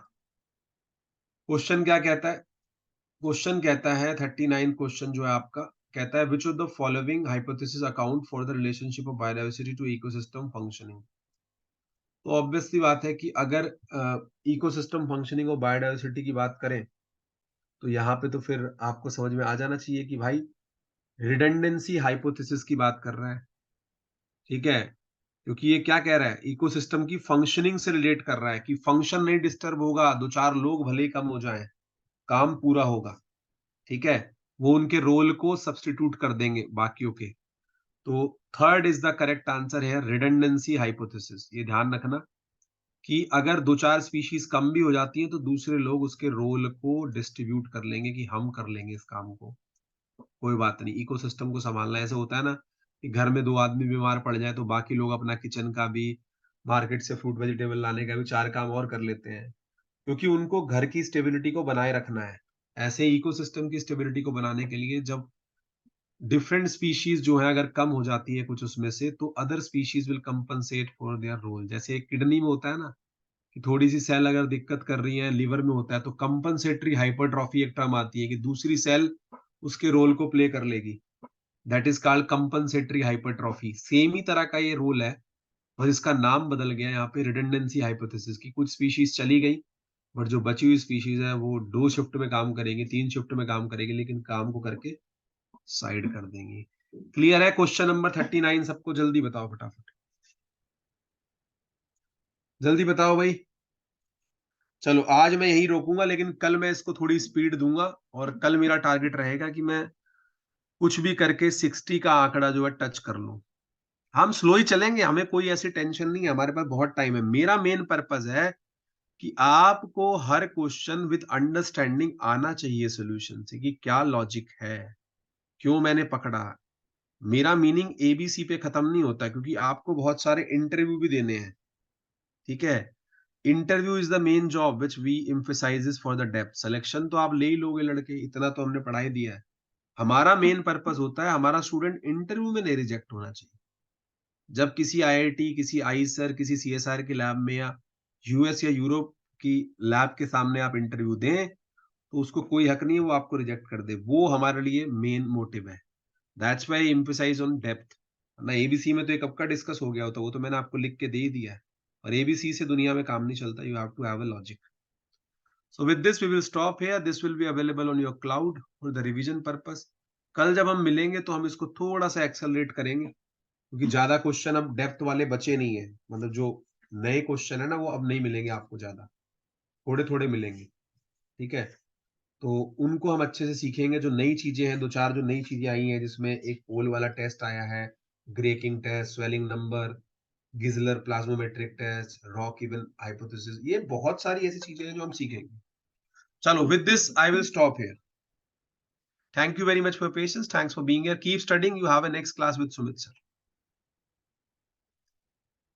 क्वेश्चन क्या कहता है, क्वेश्चन कहता है 39 क्वेश्चन जो है आपका, कहता है which of the following hypothesis account for the relationship of biodiversity to ecosystem functioning. तो ऑब्वियस सी बात है कि अगर इकोसिस्टम फंक्शनिंग और बायोडायवर्सिटी की बात करें तो यहाँ पे तो फिर आपको समझ में आ जाना चाहिए कि भाई रिडंडेंसी हाइपोथेसिस की बात कर रहा है। ठीक है, क्योंकि ये क्या कह रहा है, इकोसिस्टम की फंक्शनिंग से रिलेट कर रहा है कि फंक्शन नहीं डिस्टर्ब होगा, दो चार लोग भले ही कम हो जाएं, काम पूरा होगा। ठीक है, वो उनके रोल को सब्स्टिट्यूट कर देंगे बाकियों के। तो third is the correct answer है, रिडंडेंसी हाइपोथेसिस। ये ध्यान रखना कि अगर दो चार स्पीशीज कम भी हो जाती हैं तो दूसरे लोग उसके रोल को डिस्ट्रीब्यूट कर लेंगे कि हम कर लेंगे इस काम को, कोई बात नहीं। इकोसिस्टम को संभालना ऐसे होता है ना कि घर में दो आदमी बीमार पड़ जाए तो बाकी लोग अपना किचन का भी, मार्केट से फ्रूट वेजिटेबल लाने का भी चार काम और कर लेते हैं, क्योंकि उनको घर की स्टेबिलिटी को बनाए रखना है। ऐसे इकोसिस्टम की स्टेबिलिटी को बनाने के लिए जब डिफरेंट स्पीशीज जो है अगर कम हो जाती है कुछ उसमें से, तो other species will compensate for their role. जैसे किडनी में होता है ना कि थोड़ी सी सेल अगर दिक्कत कर रही है, लिवर में होता है तो कंपनसेटरी हाइपरट्रॉफी एक टर्म आती है कि दूसरी सेल उसके रोल को प्ले कर लेगी, that is called compensatory hypertrophy. Same ही तरह का ये रोल है, और इसका नाम बदल गया यहाँ पे रिडंडेंसी हाइपोथेसिस की। कुछ स्पीशीज चली गई बट जो बची हुई स्पीशीज है वो दो शिफ्ट में काम करेंगी, तीन शिफ्ट में काम करेगी, लेकिन काम को करके साइड कर देंगी। क्लियर है? क्वेश्चन नंबर 39 सबको जल्दी बताओ फटाफट, जल्दी बताओ भाई। चलो आज मैं यही रोकूंगा, लेकिन कल मैं इसको थोड़ी स्पीड दूंगा, और कल मेरा टारगेट रहेगा कि मैं कुछ भी करके 60 का आंकड़ा जो है टच कर लूं। हम स्लो ही चलेंगे, हमें कोई ऐसी टेंशन नहीं है, हमारे पास बहुत टाइम है। मेरा मेन पर्पस है कि आपको हर क्वेश्चन विद अंडरस्टैंडिंग आना चाहिए सोल्यूशन से, कि क्या लॉजिक है, क्यों मैंने पकड़ा। मेरा मीनिंग एबीसी पे खत्म नहीं होता, क्योंकि आपको बहुत सारे इंटरव्यू भी देने हैं। ठीक है, interview is the main job which we emphasizes for the depth. Selection तो आप ले ही लोगे लड़के, इतना तो हमने पढ़ाई दिया है। हमारा मेन पर्पस होता है हमारा स्टूडेंट इंटरव्यू में नहीं रिजेक्ट होना चाहिए। जब किसी आईआईटी, किसी आईसर, किसी सीएसआर की लैब में, या यूएस या यूरोप की लैब के सामने आप इंटरव्यू दें, तो उसको कोई हक नहीं है वो आपको रिजेक्ट कर दे। वो हमारे लिए मेन मोटिव है। That's why emphasize on depth. ना एबीसी में तो एक कब का डिस्कस हो गया होता, वो तो मैंने आपको लिख के दे ही दिया है। और एबीसी से दुनिया में काम नहीं चलता, you have to have a logic. So with this we will stop here. This will be available on your cloud for the revision purpose. कल जब हम मिलेंगे तो हम इसको थोड़ा सा एक्सेलरेट करेंगे, क्योंकि ज्यादा क्वेश्चन अब डेप्थ वाले बचे नहीं है, मतलब जो नए क्वेश्चन है ना वो अब नहीं मिलेंगे आपको ज्यादा, थोड़े थोड़े मिलेंगे, ठीक है। तो उनको हम अच्छे से सीखेंगे, जो नई चीजें हैं, दो चार जो नई चीजें आई हैं, जिसमें एक पोल वाला टेस्ट आया है, ग्रेकिंग टेस्ट, स्वेलिंग नंबर, गिजलर प्लाज्मोमेट्रिक टेस्ट, रॉक इवन हाइपोथेसिस, ये बहुत सारी ऐसी चीजें हैं जो हम सीखेंगे। चलो, with this I will stop here. Thank you very much for your patience. Thanks for being here. Keep studying. You have a next class with Sumit sir.